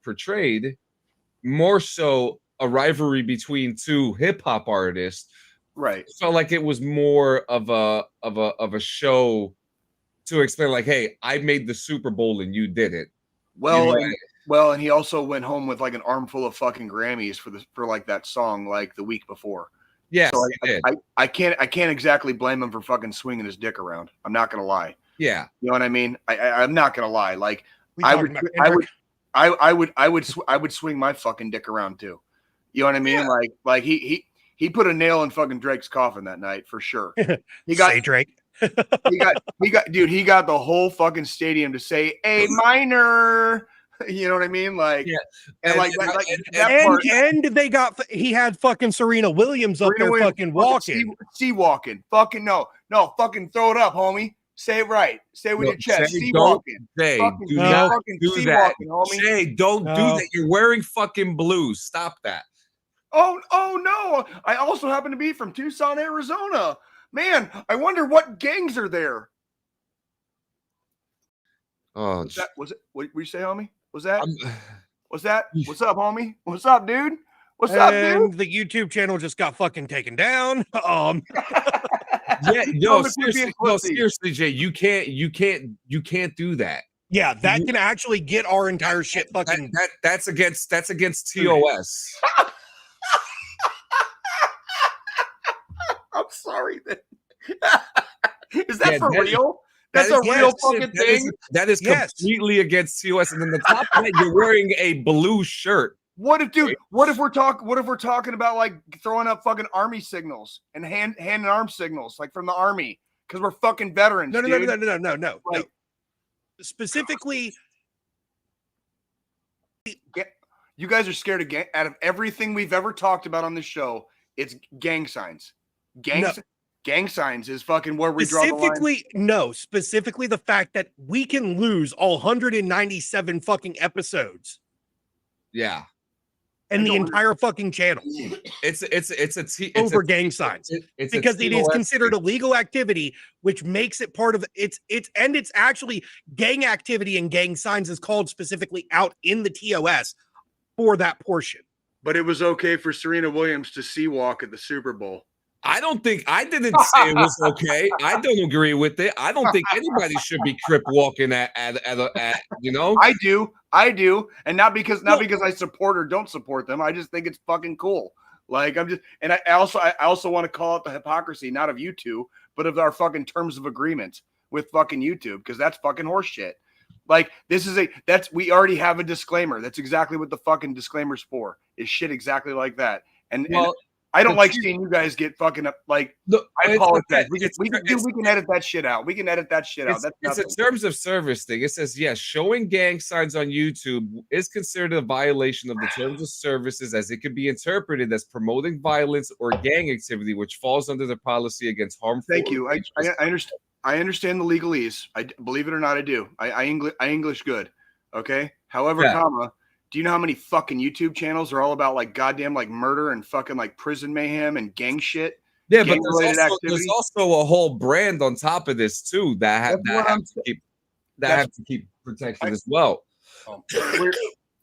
portrayed, more so a rivalry between two hip hop artists, right? Felt like it was more of a show to explain, like, hey, I made the Super Bowl and you didn't. Well, and he also went home with like an armful of fucking Grammys for like that song like the week before. Yeah, so I can't exactly blame him for fucking swinging his dick around. I'm not gonna lie. Yeah, you know what I mean. I'm not gonna lie. Like I would swing my fucking dick around too. You know what I mean? Yeah. Like he put a nail in fucking Drake's coffin that night for sure. He got say Drake. he got the whole fucking stadium to say A minor. You know what I mean? Like, yeah, and he had fucking Serena Williams up there fucking walking. Sea walking. Fucking no, fucking throw it up, homie. Say it right. Say it with your chest. Sea walking. Say, do not do that. Say, don't do that. You're wearing fucking blue. Stop that. Oh no. I also happen to be from Tucson, Arizona. Man, I wonder what gangs are there. Oh, was it? What did you say, homie? What's that? What's up, homie? What's up, dude? What's up, dude? The YouTube channel just got fucking taken down. Yeah, seriously, Jay, you can't do that. Yeah, that can actually get our entire shit fucking. That's against TOS. I'm sorry. Is that for real? That's a real fucking thing. That is completely against TOS. And then the top of that, you're wearing a blue shirt. What if we're talking about like throwing up fucking army signals and hand and arm signals like from the army because we're fucking veterans? No. Like, specifically, you guys are scared of gang. Out of everything we've ever talked about on this show, it's gang signs. Gang signs is fucking where we draw the line. Specifically the fact that we can lose all 197 fucking episodes. Yeah. And the entire fucking channel. It's over gang signs. It's because it is considered illegal activity, which makes it part of it's actually gang activity, and gang signs is called specifically out in the TOS for that portion. But it was okay for Serena Williams to sea walk at the Super Bowl. I didn't say it was okay. I don't agree with it. I don't think anybody should be crip walking at you know. I do, and not because I support or don't support them. I just think it's fucking cool. Like I also want to call it the hypocrisy, not of you two, but of our fucking terms of agreement with fucking YouTube, because that's fucking horseshit. Like we already have a disclaimer. That's exactly what the fucking disclaimer's for. Is shit exactly like that. And I don't like seeing you guys get fucking up. Like, I apologize. We can edit that shit out. We can edit that shit out. It's a terms of service thing. It says, yes, showing gang signs on YouTube is considered a violation of the terms of services, as it could be interpreted as promoting violence or gang activity, which falls under the policy against harmful. Thank you. I understand. I understand the legalese. I believe it or not, I do. I English good. Okay. However, do you know how many fucking YouTube channels are all about like goddamn like murder and fucking like prison mayhem and gang shit? Yeah, but there's also a whole brand on top of this too that have to keep protected as well.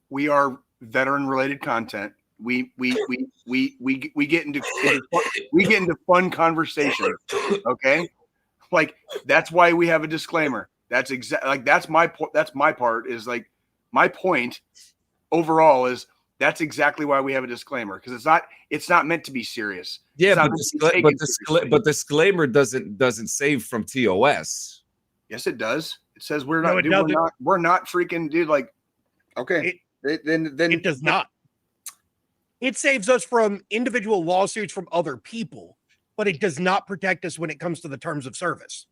We are veteran related content. We get into fun conversations. Okay, like that's why we have a disclaimer. That's that's my part. Is like my point. Overall is that's exactly why we have a disclaimer, because it's not meant to be serious. Yeah, but disclaimer doesn't save from TOS. Yes, it does. It says we're not freaking dude. Like, okay, then it does not. It saves us from individual lawsuits from other people, but it does not protect us when it comes to the terms of service.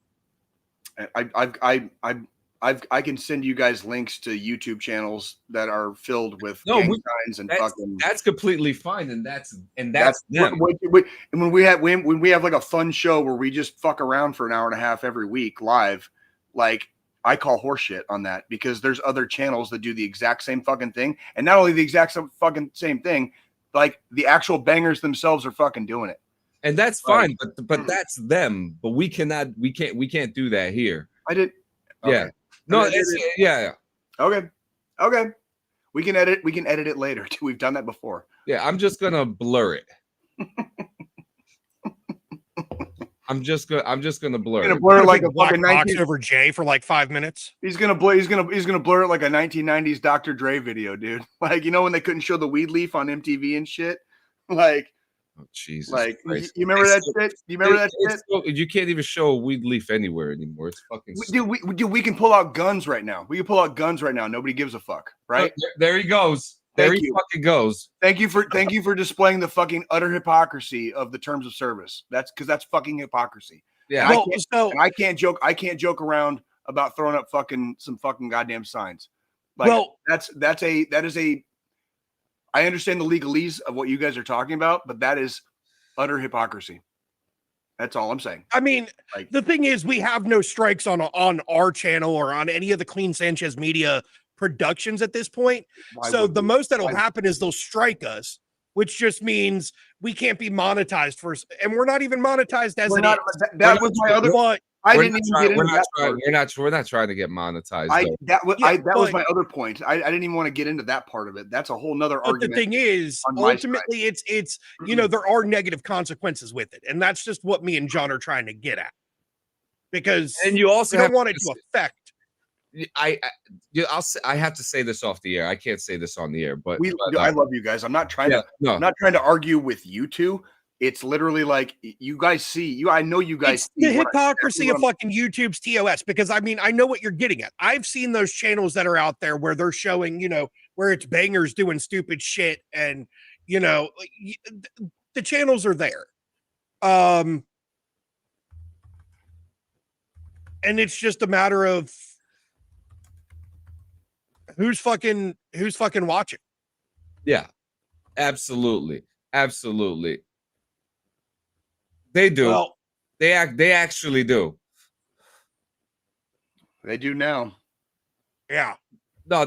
I can send you guys links to YouTube channels that are filled with No, gang signs and fucking. That's completely fine, and that's them. And when we have like a fun show where we just fuck around for an hour and a half every week live, like I call horseshit on that, because there's other channels that do the exact same fucking thing, and not only the exact same thing, like the actual bangers themselves are fucking doing it. And that's fine, but that's them. But we can't do that here. I did. Okay. Yeah. No, yeah. Okay. We can edit it later too. We've done that before. Yeah, I'm just gonna blur it. I'm just gonna blur it. Blur it like a black fucking box 19 over Jay for like 5 minutes. He's gonna blur it like a 1990s Dr. Dre video, dude. Like, you know when they couldn't show the weed leaf on MTV and shit? Like, oh, Jesus. Like, Christ. you remember that shit? You remember that shit? You can't even show a weed leaf anywhere anymore. It's fucking. Dude, we can pull out guns right now. Nobody gives a fuck, right? There he goes. Fucking goes. Thank you for displaying the fucking utter hypocrisy of the terms of service. That's because that's fucking hypocrisy. Yeah. And I can't joke around about throwing up some fucking goddamn signs. Like, that is a. I understand the legalese of what you guys are talking about, but that is utter hypocrisy. That's all I'm saying. I mean, like, the thing is, we have no strikes on our channel or on any of the Clean Sanchez Media productions at this point. So the most that'll happen is they'll strike us, which just means we can't be monetized first, and we're not even monetized as that was my other point. We're not trying to get monetized. That was my other point. I didn't even want to get into that part of it. That's a whole nother argument. But the thing is, ultimately, it's there are negative consequences with it, and that's just what me and John are trying to get at. Because you also don't want it to affect. I have to say this off the air. I can't say this on the air, but I love you guys. I'm not trying to argue with you two. It's literally like you guys see. I know you guys see the hypocrisy of fucking YouTube's TOS, because I mean, I know what you're getting at. I've seen those channels that are out there where they're showing, where it's bangers doing stupid shit, and the channels are there. And it's just a matter of who's fucking watching. Yeah, absolutely. They do. Well, they actually do. They do now. Yeah. No,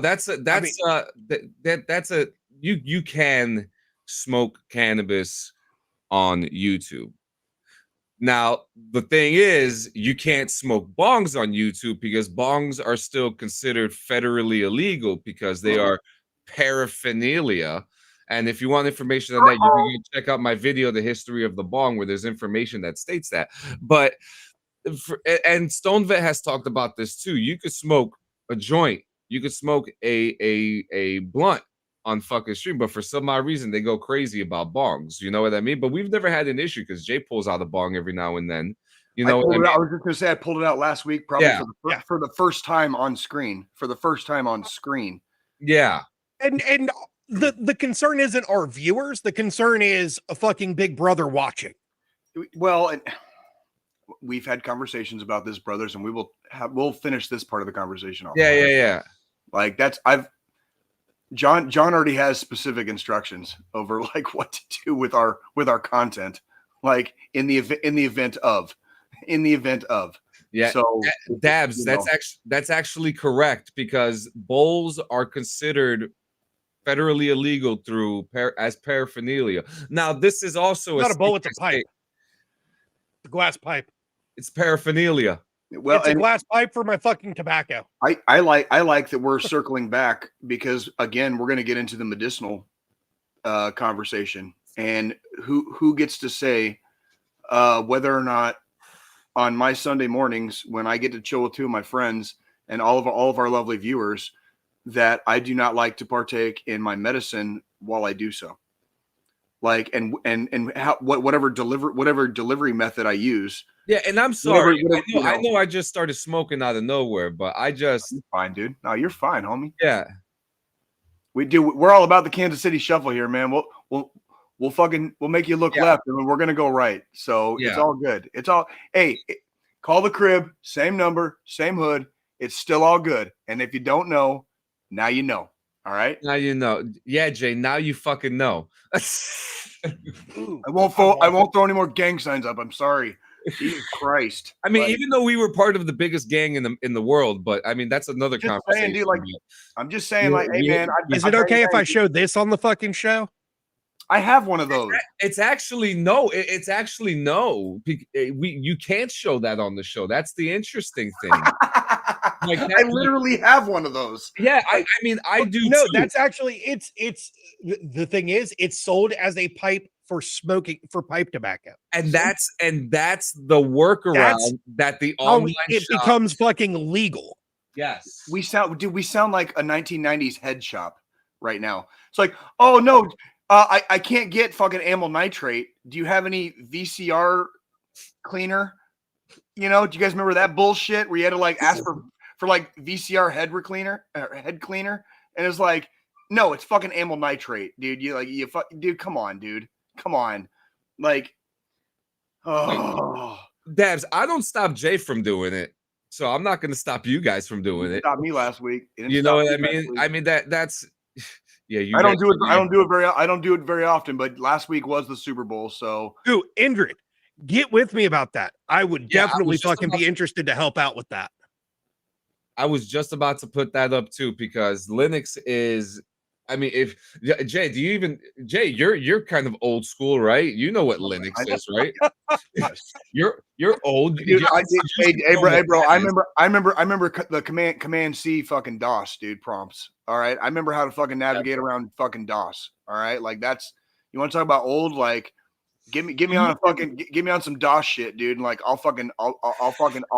you can smoke cannabis on YouTube. Now, the thing is, you can't smoke bongs on YouTube because bongs are still considered federally illegal because they are paraphernalia. And if you want information on that, you can check out my video, The History of the Bong, where there's information that states that. But, and StoneVet has talked about this too. You could smoke a joint. You could smoke a blunt on fucking stream, but for some odd reason, they go crazy about bongs. You know what I mean? But we've never had an issue because Jay pulls out a bong every now and then. You know what I mean? I was just going to say, I pulled it out last week, probably for the first time on screen. Yeah. And the concern isn't our viewers. The concern is a fucking big brother watching. Well, and we've had conversations about this, brothers, and we'll finish this part of the conversation off. Yeah. Like John already has specific instructions over like what to do with our content, like in the event of. Yeah. So Dabs, that's actually correct, because bowls are considered federally illegal as paraphernalia. Now, this is also not a bowl, it's a pipe. The glass pipe. It's paraphernalia. Well, it's a glass pipe for my fucking tobacco. I like that we're circling back, because again, we're going to get into the medicinal conversation, and who gets to say whether or not on my Sunday mornings when I get to chill with two of my friends and all of our lovely viewers, that I do not like to partake in my medicine while I do so. Like, and whatever delivery method I use. Yeah, and I'm sorry. I know I just started smoking out of nowhere, but you're fine, dude. No, you're fine, homie. Yeah. We're all about the Kansas City shuffle here, man. We'll make you look left, and we're gonna go right. So it's all good. It's all. Hey, call the crib, same number, same hood. It's still all good. And if you don't know, now you know. All right. Now you know. Yeah, Jay. Now you fucking know. I won't throw any more gang signs up. I'm sorry. Jesus Christ. I mean, even though we were part of the biggest gang in the world, but I mean that's another conversation. Saying, dude, I'm just saying, hey man, is it okay if I show this on the fucking show? I have one of those. It's actually no. It's actually no. You can't show that on the show. That's the interesting thing. I literally have one of those. Yeah, I mean, I do. No, too. that's actually it's the thing is it's sold as a pipe for smoking for pipe tobacco, and that's the workaround that the online it shop, becomes fucking legal. Yes, we sound like a 1990s head shop right now. It's like, oh no, I can't get fucking amyl nitrate. Do you have any VCR cleaner? You know, do you guys remember that bullshit where you had to like ask for like VCR head cleaner, and it's like, no, it's fucking amyl nitrate, dude. Dude, come on, dude. Come on. Like, oh. Dabs, I don't stop Jay from doing it, so I'm not going to stop you guys from doing it. Stopped me last week. You know what I mean? I mean that's yeah. I don't do it very often, but last week was the Super Bowl, so. Dude, Indrid, get with me about that. I would definitely fucking be interested to help out with that. I was just about to put that up too, because Linux is. I mean, if Jay, you're kind of old school, right? You know what Linux is, right? You're old. Dude, hey, bro. I remember the command C fucking DOS, dude, prompts. All right. I remember how to fucking navigate around fucking DOS. All right. Like you want to talk about old, like give me on some DOS shit, dude. And like I'll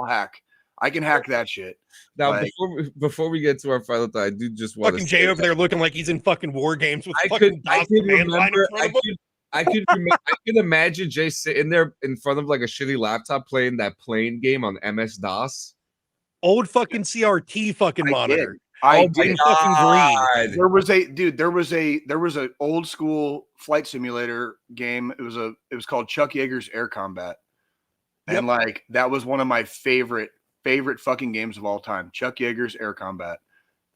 hack. I can hack that shit. Now, like, before we get to our final thought, I do just want fucking Jay over there looking like he's in fucking war games with I fucking could imagine Jay sitting there in front of like a shitty laptop playing that plane game on MS-DOS. Old fucking CRT fucking monitor. I did. Fucking green. There was a old school flight simulator game. It was called Chuck Yeager's Air Combat. And like that was one of my favorite fucking games of all time. Chuck Yeager's Air Combat.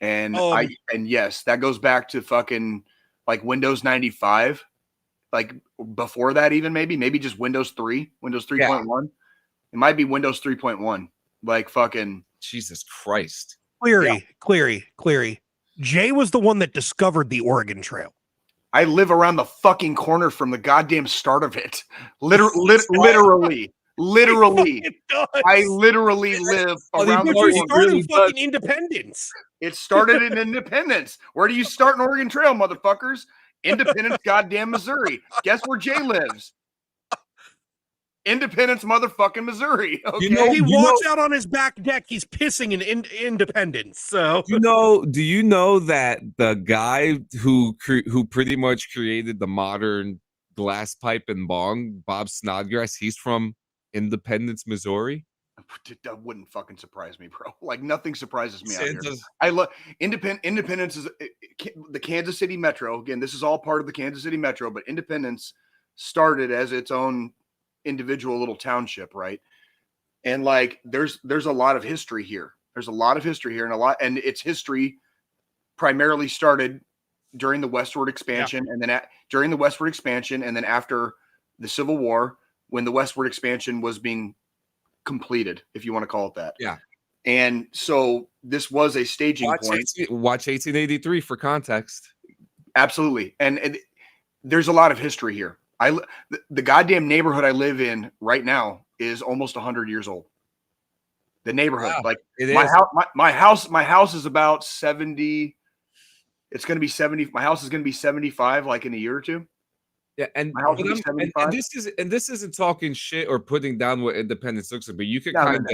And yes, that goes back to fucking like Windows 95. Like before that, even maybe just Windows 3, Windows 3.1. Yeah. It might be Windows 3.1. Like fucking Jesus Christ. Cleary. Jay was the one that discovered the Oregon Trail. I live around the fucking corner from the goddamn start of it. Literally. I literally live around the corner. You started fucking Independence. It started in Independence. Where do you start an Oregon Trail, motherfuckers? Independence, goddamn Missouri. Guess where Jay lives? Independence, motherfucking Missouri. Okay? He walks out on his back deck. He's pissing in Independence. So do you know that the guy who pretty much created the modern glass pipe and bong, Bob Snodgrass, he's from Independence, Missouri? That wouldn't fucking surprise me, bro. Like nothing surprises me out here. I love Independence is the Kansas City Metro. Again, this is all part of the Kansas City Metro, but Independence started as its own individual little township, right? And like there's a lot of history here. And its history primarily started during the westward expansion, and then during the westward expansion, and then after the Civil War, when the westward expansion was being completed, if you want to call it that. Yeah. And so this was a staging point. Watch 1883 for context. Absolutely. And there's a lot of history here. The goddamn neighborhood I live in right now is almost 100 years old. The neighborhood, like my house is about 70. It's going to be 70. My house is going to be 75, like in a year or two. Yeah, and this isn't talking shit or putting down what independence looks like, but you could kind of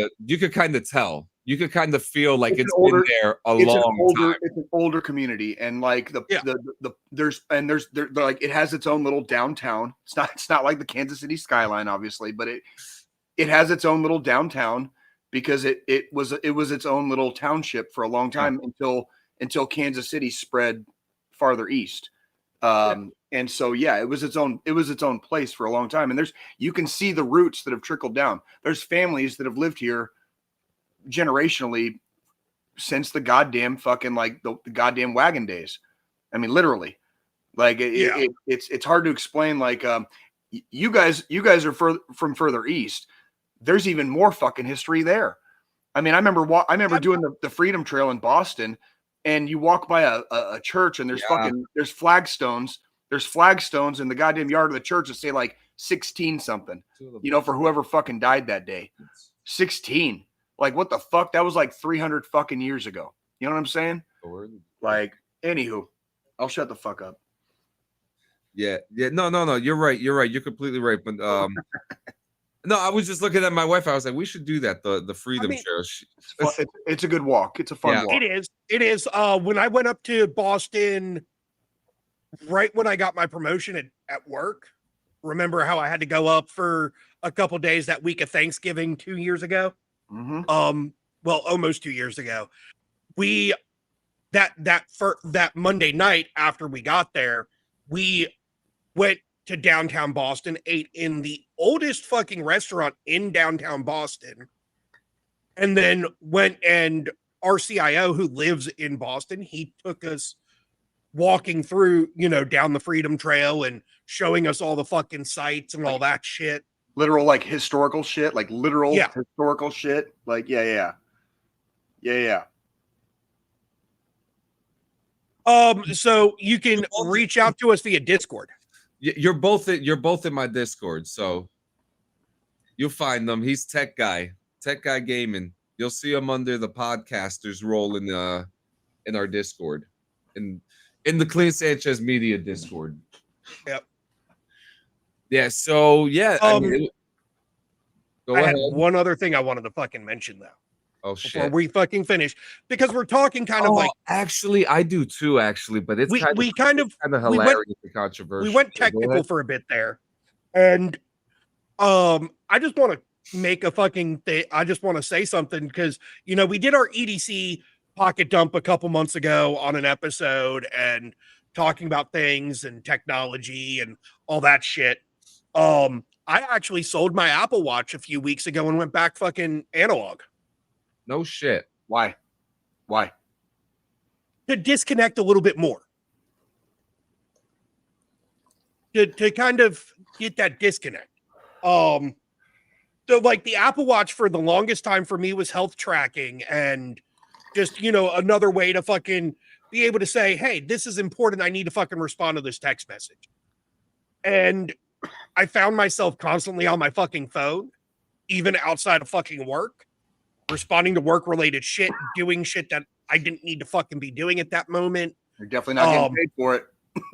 tell. You could kind of feel like it's been there a long time. It's an older community, and like there's like it has its own little downtown. It's not like the Kansas City skyline, obviously, but it has its own little downtown because it was its own little township for a long time until Kansas City spread farther east. And so, yeah, it was its own place for a long time. And you can see the roots that have trickled down. There's families that have lived here generationally since the goddamn fucking the goddamn wagon days. I mean, literally, it's hard to explain. Like, you guys are from further east. There's even more fucking history there. I mean, I remember doing the Freedom Trail in Boston, and you walk by a church, and there's flagstones. There's flagstones in the goddamn yard of the church that say like 16 something, for whoever fucking died that day. 16. Like, what the fuck? That was like 300 fucking years ago. You know what I'm saying? Like, anywho, I'll shut the fuck up. Yeah. No. You're right. You're completely right. But no, I was just looking at my wife. I was like, we should do that. The Freedom Trail. It's a good walk. It's a fun walk. It is. When I went up to Boston, right when I got my promotion at work, remember how I had to go up for a couple days that week of Thanksgiving 2 years ago? Mm-hmm. Well, almost 2 years ago. We that Monday night after we got there, we went to downtown Boston, ate in the oldest fucking restaurant in downtown Boston, and then went, and our CIO, who lives in Boston, he took us walking through, down the Freedom Trail and showing us all the fucking sites and all that shit. Literal, like, historical shit, like literal historical shit. Like, yeah. So you can reach out to us via Discord. You're both in my Discord, so you'll find them. He's Tech Guy Gaming. You'll see him under the podcasters role in our Discord, in the Clean Sanchez Media Discord. Yep. Yeah. So yeah. I had one other thing I wanted to fucking mention though. Oh shit! Before we fucking finish, because we're talking kind of like. Actually, I do too. Actually, but it's kind of hilarious and controversial. We went technical for a bit there, and I just want to make a fucking thing. I just want to say something because we did our EDC pocket dump a couple months ago on an episode and talking about things and technology and all that shit. I actually sold my Apple Watch a few weeks ago and went back fucking analog. No shit. Why? To disconnect a little bit more. To kind of get that disconnect. So like the Apple Watch for the longest time for me was health tracking and just, another way to fucking be able to say, hey, this is important. I need to fucking respond to this text message. And I found myself constantly on my fucking phone, even outside of fucking work, responding to work-related shit, doing shit that I didn't need to fucking be doing at that moment. You're definitely not getting paid for it.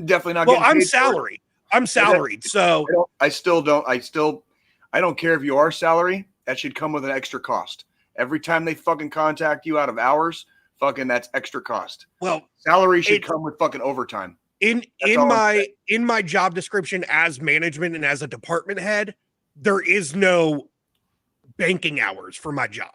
Definitely not getting paid. Well, I'm salaried. I'm salaried, so I don't care if you are salary. That should come with an extra cost. Every time they fucking contact you out of hours, fucking that's extra cost. Well, salary should come with fucking overtime. In my job description as management and as a department head, there is no banking hours for my job.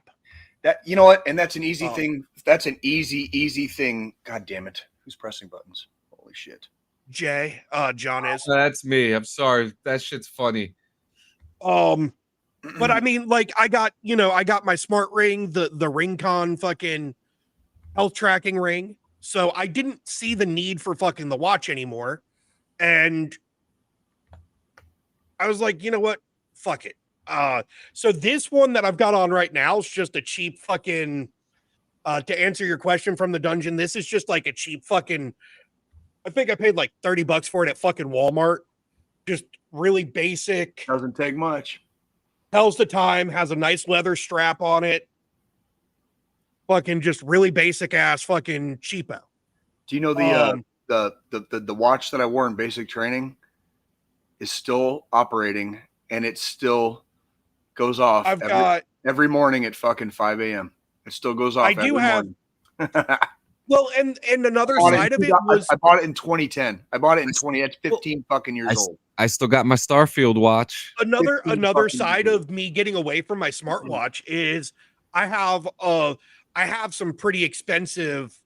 That, you know what? And that's an easy thing. That's an easy thing. God damn it. Who's pressing buttons? Holy shit. John is. That's me. I'm sorry. That shit's funny. But I mean, like I got my smart ring, the RingCon fucking health tracking ring. So I didn't see the need for fucking the watch anymore. And I was like, you know what? Fuck it. So this one that I've got on right now is just a cheap fucking, to answer your question from the dungeon, this is just like a cheap fucking, I think I paid like $30 for it at fucking Walmart. Just really basic. Doesn't take much. Tells the time, has a nice leather strap on it. Fucking just really basic ass fucking cheapo. Do you know the watch that I wore in basic training is still operating and it still goes off every morning at fucking 5 a.m. It still goes off. I do have. Well, and another side of it was I bought it in 2010. I bought it in 20. That's 15 fucking years old. I still got my Starfield watch. Another side of me getting away from my smartwatch is I have some pretty expensive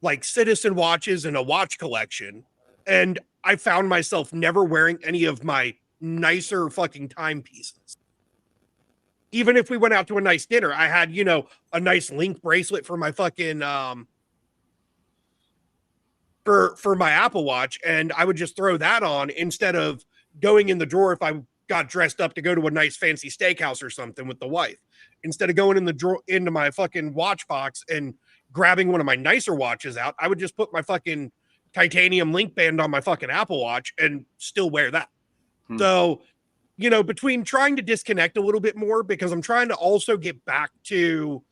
like citizen watches and a watch collection. And I found myself never wearing any of my nicer fucking timepieces. Even if we went out to a nice dinner, I had, you know, a nice link bracelet for my fucking, for my Apple Watch. And I would just throw that on instead of going in the drawer if I got dressed up to go to a nice fancy steakhouse or something with the wife. Instead of going in the drawer into my fucking watch box and grabbing one of my nicer watches out, I would just put my fucking titanium link band on my fucking Apple Watch and still wear that. So, you know, between trying to disconnect a little bit more, because I'm trying to also get back to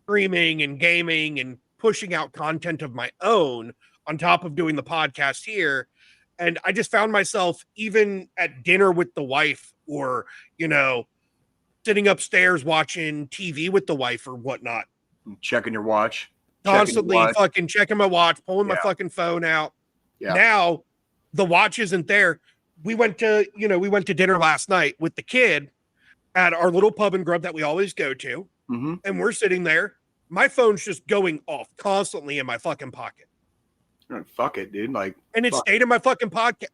streaming and gaming and pushing out content of my own on top of doing the podcast here. And I just found myself even at dinner with the wife, or, you know, sitting upstairs watching TV with the wife or whatnot. Checking your watch. Constantly fucking checking my watch, pulling my fucking phone out. Yeah. Now the watch isn't there. We went to dinner last night with the kid at our little pub and grub that we always go to. Mm-hmm. And we're sitting there. My phone's just going off constantly in my fucking pocket. Fuck it, dude. Like, and it stayed in my fucking pocket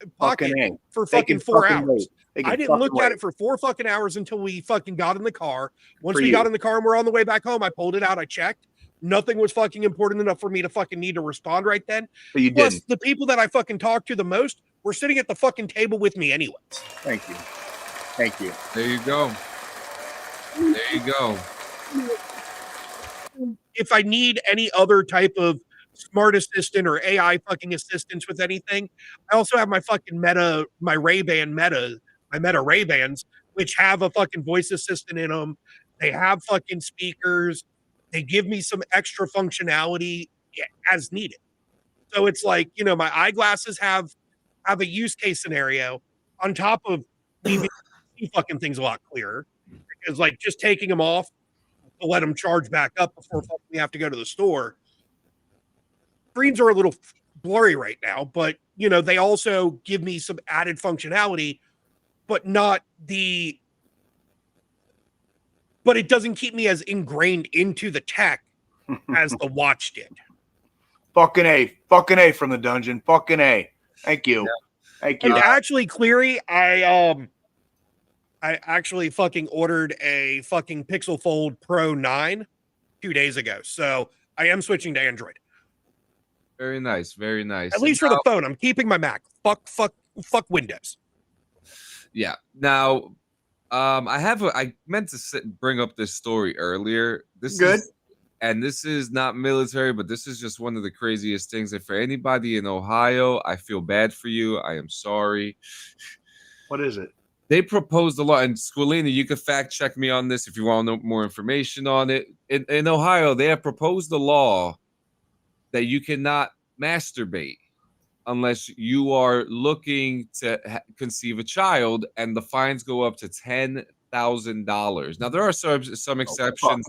for fucking 4 hours. I didn't look at it for 4 fucking hours until we fucking got in the car. Once we got in the car and we're on the way back home, I pulled it out. I checked. Nothing was fucking important enough for me to fucking need to respond right then. But you Plus, didn't. the people that I fucking talk to the most were sitting at the fucking table with me anyway. Thank you. Thank you. There you go. There you go. If I need any other type of smart assistant or AI fucking assistance with anything, I also have my fucking my Meta Ray-Bans, which have a fucking voice assistant in them. They have fucking speakers. They give me some extra functionality as needed. So it's like, you know, my eyeglasses have a use case scenario on top of leaving fucking things a lot clearer. Because like just taking them off to let them charge back up before we have to go to the store. Screens are a little blurry right now, but you know, they also give me some added functionality, but it doesn't keep me as ingrained into the tech as the watch did. Fucking A from the dungeon. Fucking A. Thank you. Yeah. Thank you. And actually, Cleary, I actually fucking ordered a fucking Pixel Fold Pro 9 2 days ago. So I am switching to Android. Very nice. Very nice. At least for the phone. I'm keeping my Mac. Fuck Windows. Yeah. Now, I meant to bring up this story earlier. This is not military, but this is just one of the craziest things. And for anybody in Ohio, I feel bad for you. I am sorry. What is it? They proposed a law, and Squilini, you can fact check me on this if you want to know more information on it. In Ohio, they have proposed a law that you cannot masturbate unless you are looking to conceive a child, and the fines go up to $10,000. Now there are some exceptions,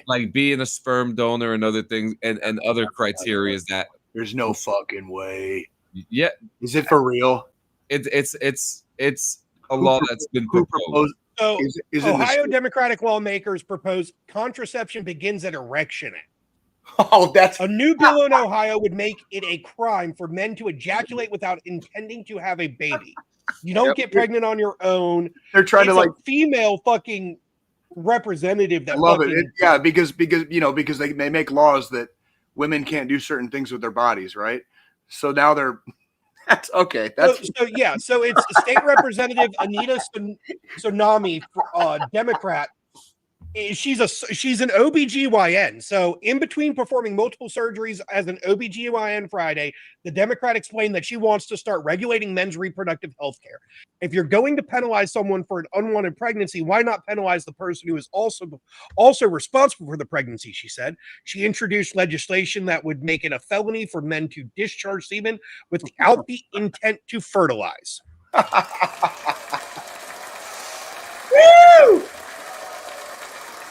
like being a sperm donor and other things, and other criteria that there's no fucking way. Yeah, is it for real? It's a law that's been proposed. So is Ohio Democratic lawmakers propose contraception begins at erection. Oh, that's a new bill in Ohio would make it a crime for men to ejaculate without intending to have a baby. You don't get pregnant on your own. They're trying to like female fucking representative that love it. Yeah, because they make laws that women can't do certain things with their bodies, right? So now they're that's okay. That's so it's State Representative Anita Tsunami, Democrat. She's an OBGYN. So in between performing multiple surgeries as an OBGYN Friday, the Democrat explained that she wants to start regulating men's reproductive health care. If you're going to penalize someone for an unwanted pregnancy, why not penalize the person who is also responsible for the pregnancy, she said. She introduced legislation that would make it a felony for men to discharge semen without the intent to fertilize. Woo!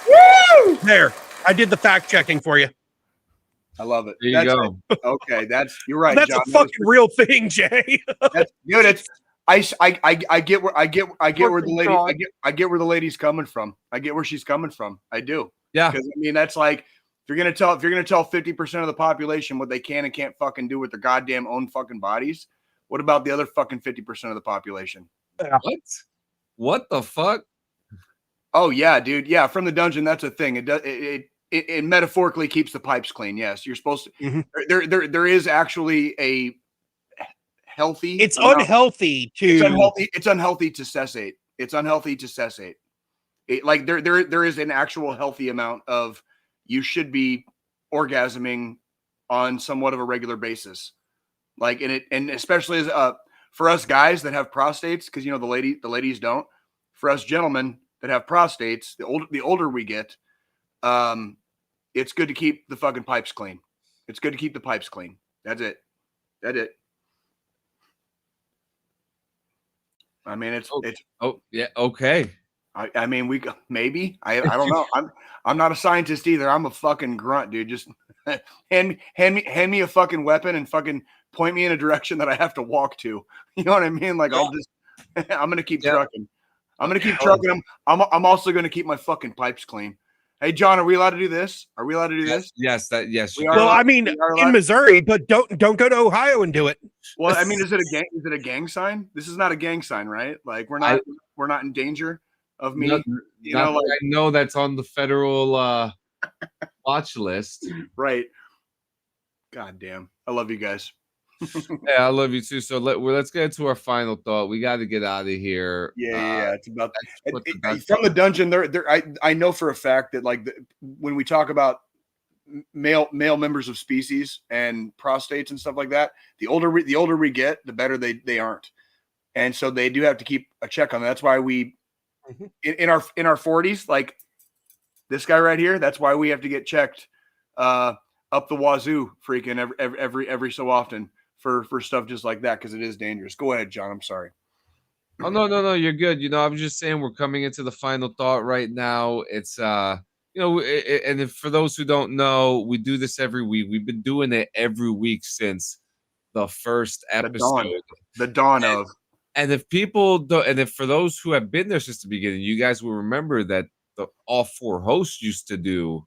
Woo! There, I did the fact checking for you. I love it. There you go. Okay, you're right. That's John. a fucking real thing, Jay. I get where the lady I get where the lady's coming from. I get where she's coming from. I do. Yeah. Because I mean that's like you're gonna tell 50% of the population what they can and can't fucking do with their goddamn own fucking bodies, what about the other fucking 50% of the population? What the fuck? Oh yeah, dude. Yeah, from the dungeon, that's a thing. It metaphorically keeps the pipes clean. Yes, you're supposed to. Mhm. There is actually a healthy. It's unhealthy to. It's unhealthy. It's unhealthy to cessate. It's unhealthy to cessate. Like there is an actual healthy amount of you should be orgasming on somewhat of a regular basis. Like and especially as for us guys that have prostates, because you know the ladies don't. For us gentlemen that have prostates, the older we get, it's good to keep the fucking pipes clean. It's good to keep the pipes clean. That's it. I mean, it's yeah, okay. I mean, maybe I don't know. I'm not a scientist either. I'm a fucking grunt, dude. Just hand me a fucking weapon and fucking point me in a direction that I have to walk to. You know what I mean? Like I'm gonna keep trucking. I'm gonna keep trucking. I'm also gonna keep my fucking pipes clean. Hey, John, are we allowed to do this? Are we allowed to do this? Yes. Well, I mean, in Missouri, but don't go to Ohio and do it. Well, I mean, is it a gang sign? This is not a gang sign, right? Like we're not in danger of me. I know that's on the federal watch list. Right. God damn. I love you guys. Yeah, I love you too. So let's get into our final thought. We got to get out of here. Yeah. It's about from the dungeon. I know for a fact that like when we talk about male members of species and prostates and stuff like that, the older we get, the better they aren't, and so they do have to keep a check on that. That's why we in our 40s, like this guy right here. That's why we have to get checked up the wazoo, freaking every so often. For stuff just like that, because it is dangerous. Go ahead, John. I'm sorry. Oh no, you're good. You know, I'm just saying we're coming into the final thought right now. It's and for those who don't know, we do this every week. We've been doing it every week since the first episode. The dawn of. And if people don't, and if for those who have been there since the beginning, you guys will remember that all four hosts used to do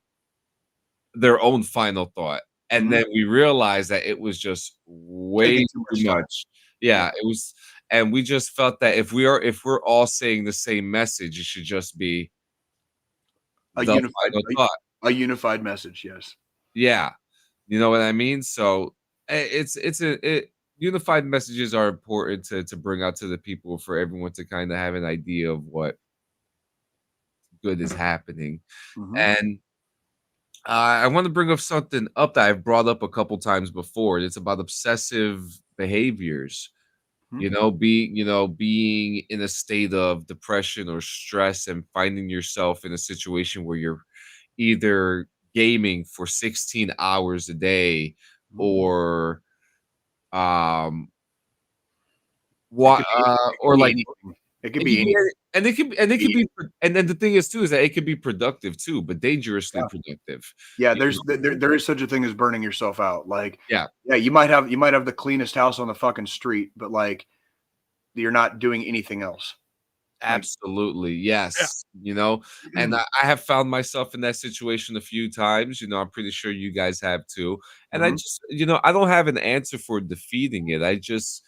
their own final thought. And then we realized that it was just way too much. Yeah, it was, and we just felt that if we're all saying the same message, it should just be a unified message. Yes. Yeah, you know what I mean. So unified messages are important to bring out to the people for everyone to kind of have an idea of what good is happening, and. I want to bring up something up that I've brought up a couple times before. It's about obsessive behaviors. Being in a state of depression or stress and finding yourself in a situation where you're either gaming for 16 hours a day or it could be anything. And it could be, and then the thing is too is that it could be productive too, but dangerously productive. Yeah, there is such a thing as burning yourself out. Like, yeah, you might have the cleanest house on the fucking street, but like, you're not doing anything else. Absolutely, yes. Yeah. And I have found myself in that situation a few times. I'm pretty sure you guys have too. And I just, I don't have an answer for defeating it. I just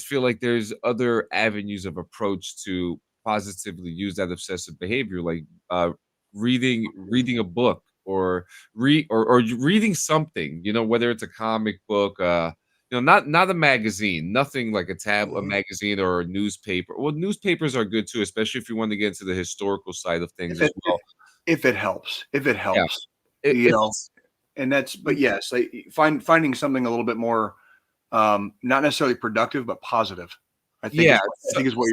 feel like there's other avenues of approach to positively use that obsessive behavior, like reading a book or reading something, whether it's a comic book, not a magazine, nothing like a magazine or a newspaper. Well, newspapers are good too, especially if you want to get into the historical side of things as well. If it helps, and that's, but yes, like finding something a little bit more, not necessarily productive, but positive. I think is what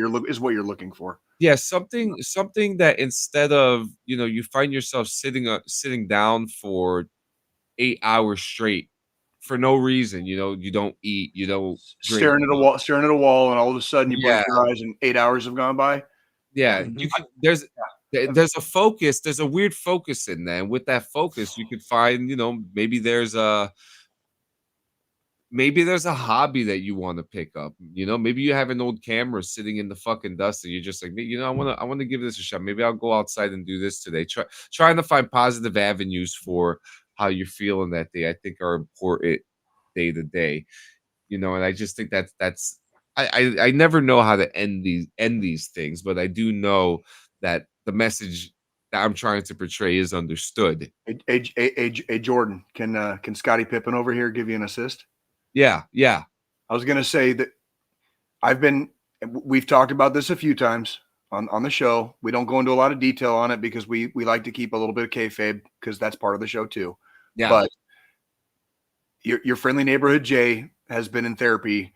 you're looking for. Yeah, something that instead of you find yourself sitting down for 8 hours straight for no reason. You don't eat, you don't drink. staring at a wall, and all of a sudden you blink your eyes and 8 hours have gone by. Yeah, there's a focus. There's a weird focus in there, and with that focus, you could find maybe there's maybe there's a hobby that you want to pick up. Maybe you have an old camera sitting in the fucking dust and you're just like, I want to give this a shot. Maybe I'll go outside and do this today. Trying to find positive avenues for how you're feeling that day, I think are important day to day. And I just think that's I never know how to end these things, but I do know that the message that I'm trying to portray is understood. Hey, Jordan, can Scottie Pippen over here give you an assist? Yeah. I was gonna say that we've talked about this a few times on the show. We don't go into a lot of detail on it because we like to keep a little bit of kayfabe because that's part of the show too. Yeah. But your friendly neighborhood Jay has been in therapy.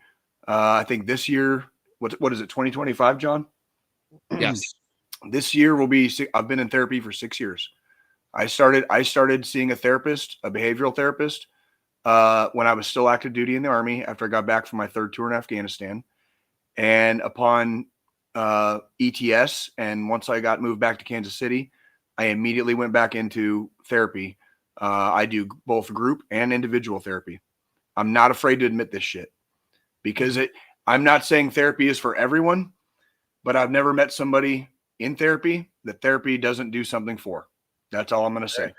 I think this year, what is it, 2025, John? Yes. This year will be. I've been in therapy for 6 years. I started seeing a therapist, a behavioral therapist, when I was still active duty in the Army after I got back from my 3rd tour in Afghanistan. And upon ETS, and once I got moved back to Kansas City, I immediately went back into therapy. I do both group and individual therapy. I'm not afraid to admit this shit because I'm not saying therapy is for everyone, but I've never met somebody in therapy that therapy doesn't do something for. That's all I'm going to say.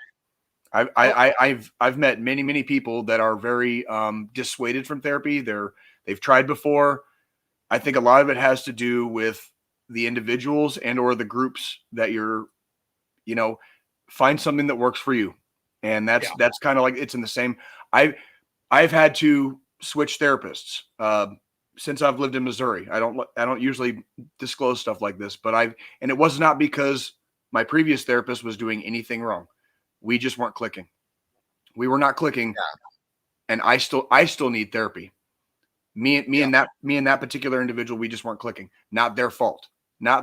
I've met many people that are very dissuaded from therapy. They've tried before. I think a lot of it has to do with the individuals and or the groups that you're, find something that works for you. And that's kind of like, it's in the same. I've had to switch therapists since I've lived in Missouri. I don't usually disclose stuff like this, but and it was not because my previous therapist was doing anything wrong. We just weren't clicking. We were not clicking. Yeah. And I still need therapy. Me and that particular individual, we just weren't clicking. Not their fault. Yeah,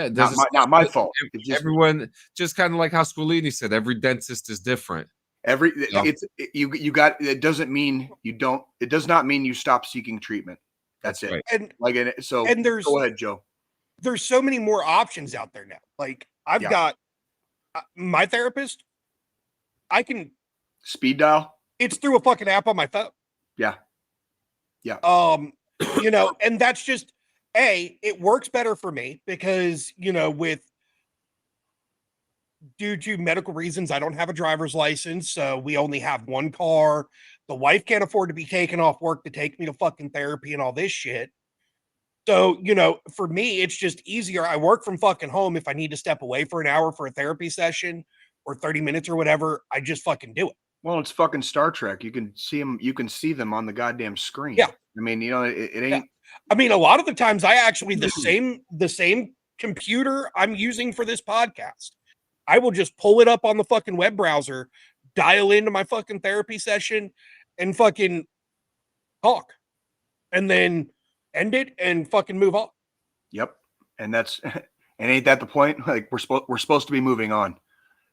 not my fault. Everyone, just kind of like how Squilini said, every dentist is different. It doesn't mean you don't. It does not mean you stop seeking treatment. That's it. Right. And there's, go ahead, Joe. There's so many more options out there now. Like I've got my therapist. I can speed dial. It's through a fucking app on my phone. Yeah. And that's just it works better for me because due to medical reasons, I don't have a driver's license, so we only have one car. The wife can't afford to be taken off work to take me to fucking therapy and all this shit. So, for me, it's just easier. I work from fucking home. If I need to step away for an hour for a therapy session or 30 minutes or whatever, I just fucking do it. Well, it's fucking Star Trek. You can see them. You can see them on the goddamn screen. Yeah. I mean, it ain't. Yeah. I mean, a lot of the times I actually, the same computer I'm using for this podcast, I will just pull it up on the fucking web browser, dial into my fucking therapy session and fucking talk and then end it and fucking move on. Yep. And ain't that the point? Like we're supposed to be moving on.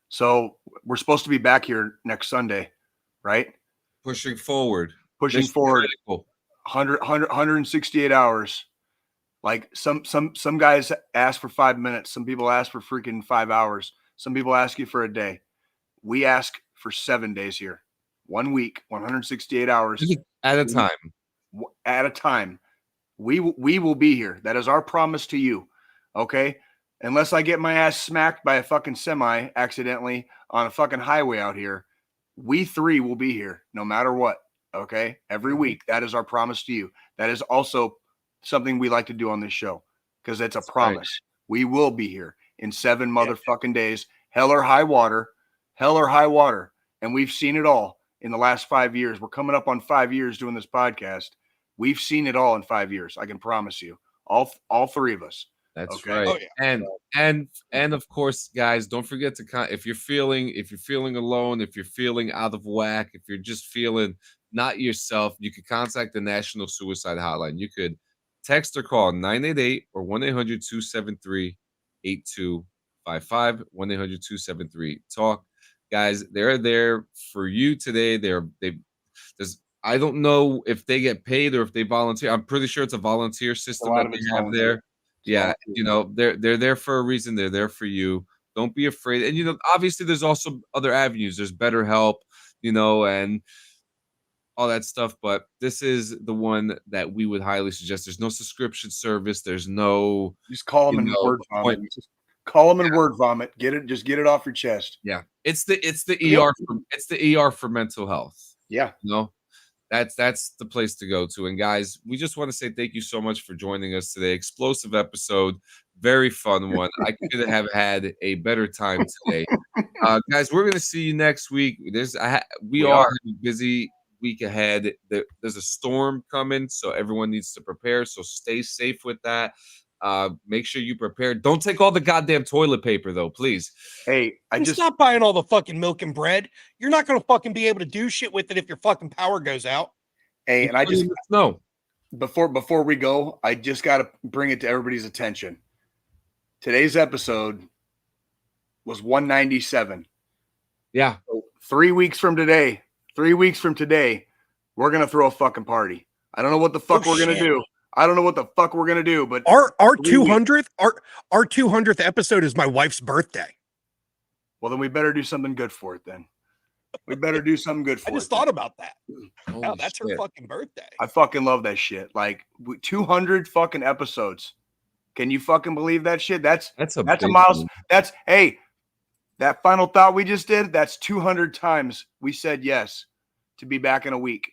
So we're supposed to be back here next Sunday, right? Pushing forward. 168 hours. Like some guys ask for 5 minutes. Some people ask for freaking 5 hours. Some people ask you for a day. We ask for 7 days here. 1 week, 168 hours. At a time. At a time. We will be here. That is our promise to you. Okay? Unless I get my ass smacked by a fucking semi accidentally on a fucking highway out here, we three will be here no matter what. Okay? Every week. That is our promise to you. That is also something we like to do on this show because it's a promise. Right. We will be here in 7 motherfucking days. Hell or high water. And we've seen it all in the last 5 years. We're coming up on 5 years doing this podcast. We've seen it all in 5 years. I can promise you. All three of us. That's okay. right. Oh, yeah. And of course, guys, don't forget to if you're feeling alone, if you're feeling out of whack, if you're just feeling not yourself, you could contact the National Suicide Hotline. You could text or call 988 or 1-800-273-8255, 1-800-273-TALK. Guys, they're there for you today. I don't know if they get paid or if they volunteer. I'm pretty sure it's a volunteer system that they have there. Yeah, they're there for a reason. They're there for you. Don't be afraid. And obviously there's also other avenues. There's BetterHelp, and all that stuff. But this is the one that we would highly suggest. There's no subscription service. There's no Just call them in word vomit. Just call them in word vomit. Just get it off your chest. Yeah, it's the ER for mental health. Yeah, that's the place to go to. And guys, we just want to say thank you so much for joining us today. Explosive episode, very fun one. I couldn't have had a better time today. Guys, we're gonna see you next week. We are having a busy week ahead. There's a storm coming, so everyone needs to prepare. So stay safe with that. Make sure you prepare. Don't take all the goddamn toilet paper, though, please. Hey, stop buying all the fucking milk and bread. You're not gonna fucking be able to do shit with it if your fucking power goes out. Hey, and I just no. Before we go, I just got to bring it to everybody's attention. Today's episode was 197. Yeah. So 3 weeks from today, we're gonna throw a fucking party. I don't know what the fuck we're gonna do. But our 200th our 200th episode is my wife's birthday. Well, then we better do something good for it. Then we better do something good for it. I just thought about that. Wow, that's her fucking birthday. I fucking love that shit. Like 200 fucking episodes. Can you fucking believe that shit? That's a milestone. That final thought we just did. That's 200 times we said yes to be back in a week.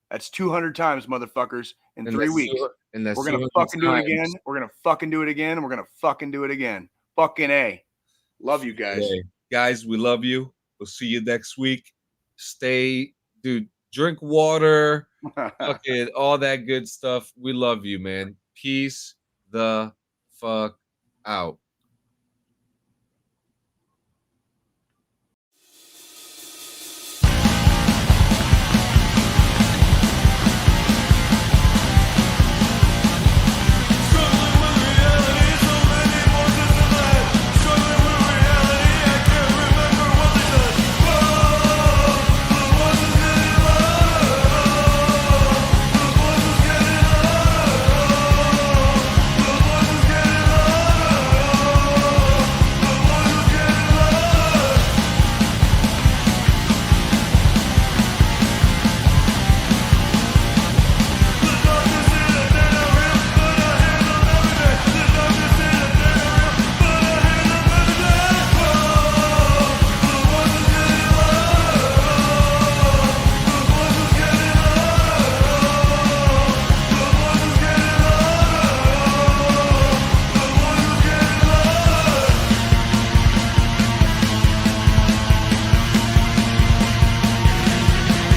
That's 200 times, motherfuckers, in 3 weeks. We're gonna fucking do it again. We're gonna fucking do it again. And we're gonna fucking do it again. Fucking A. Love you guys. Hey, guys, we love you. We'll see you next week. Drink water, fucking all that good stuff. We love you, man. Peace the fuck out.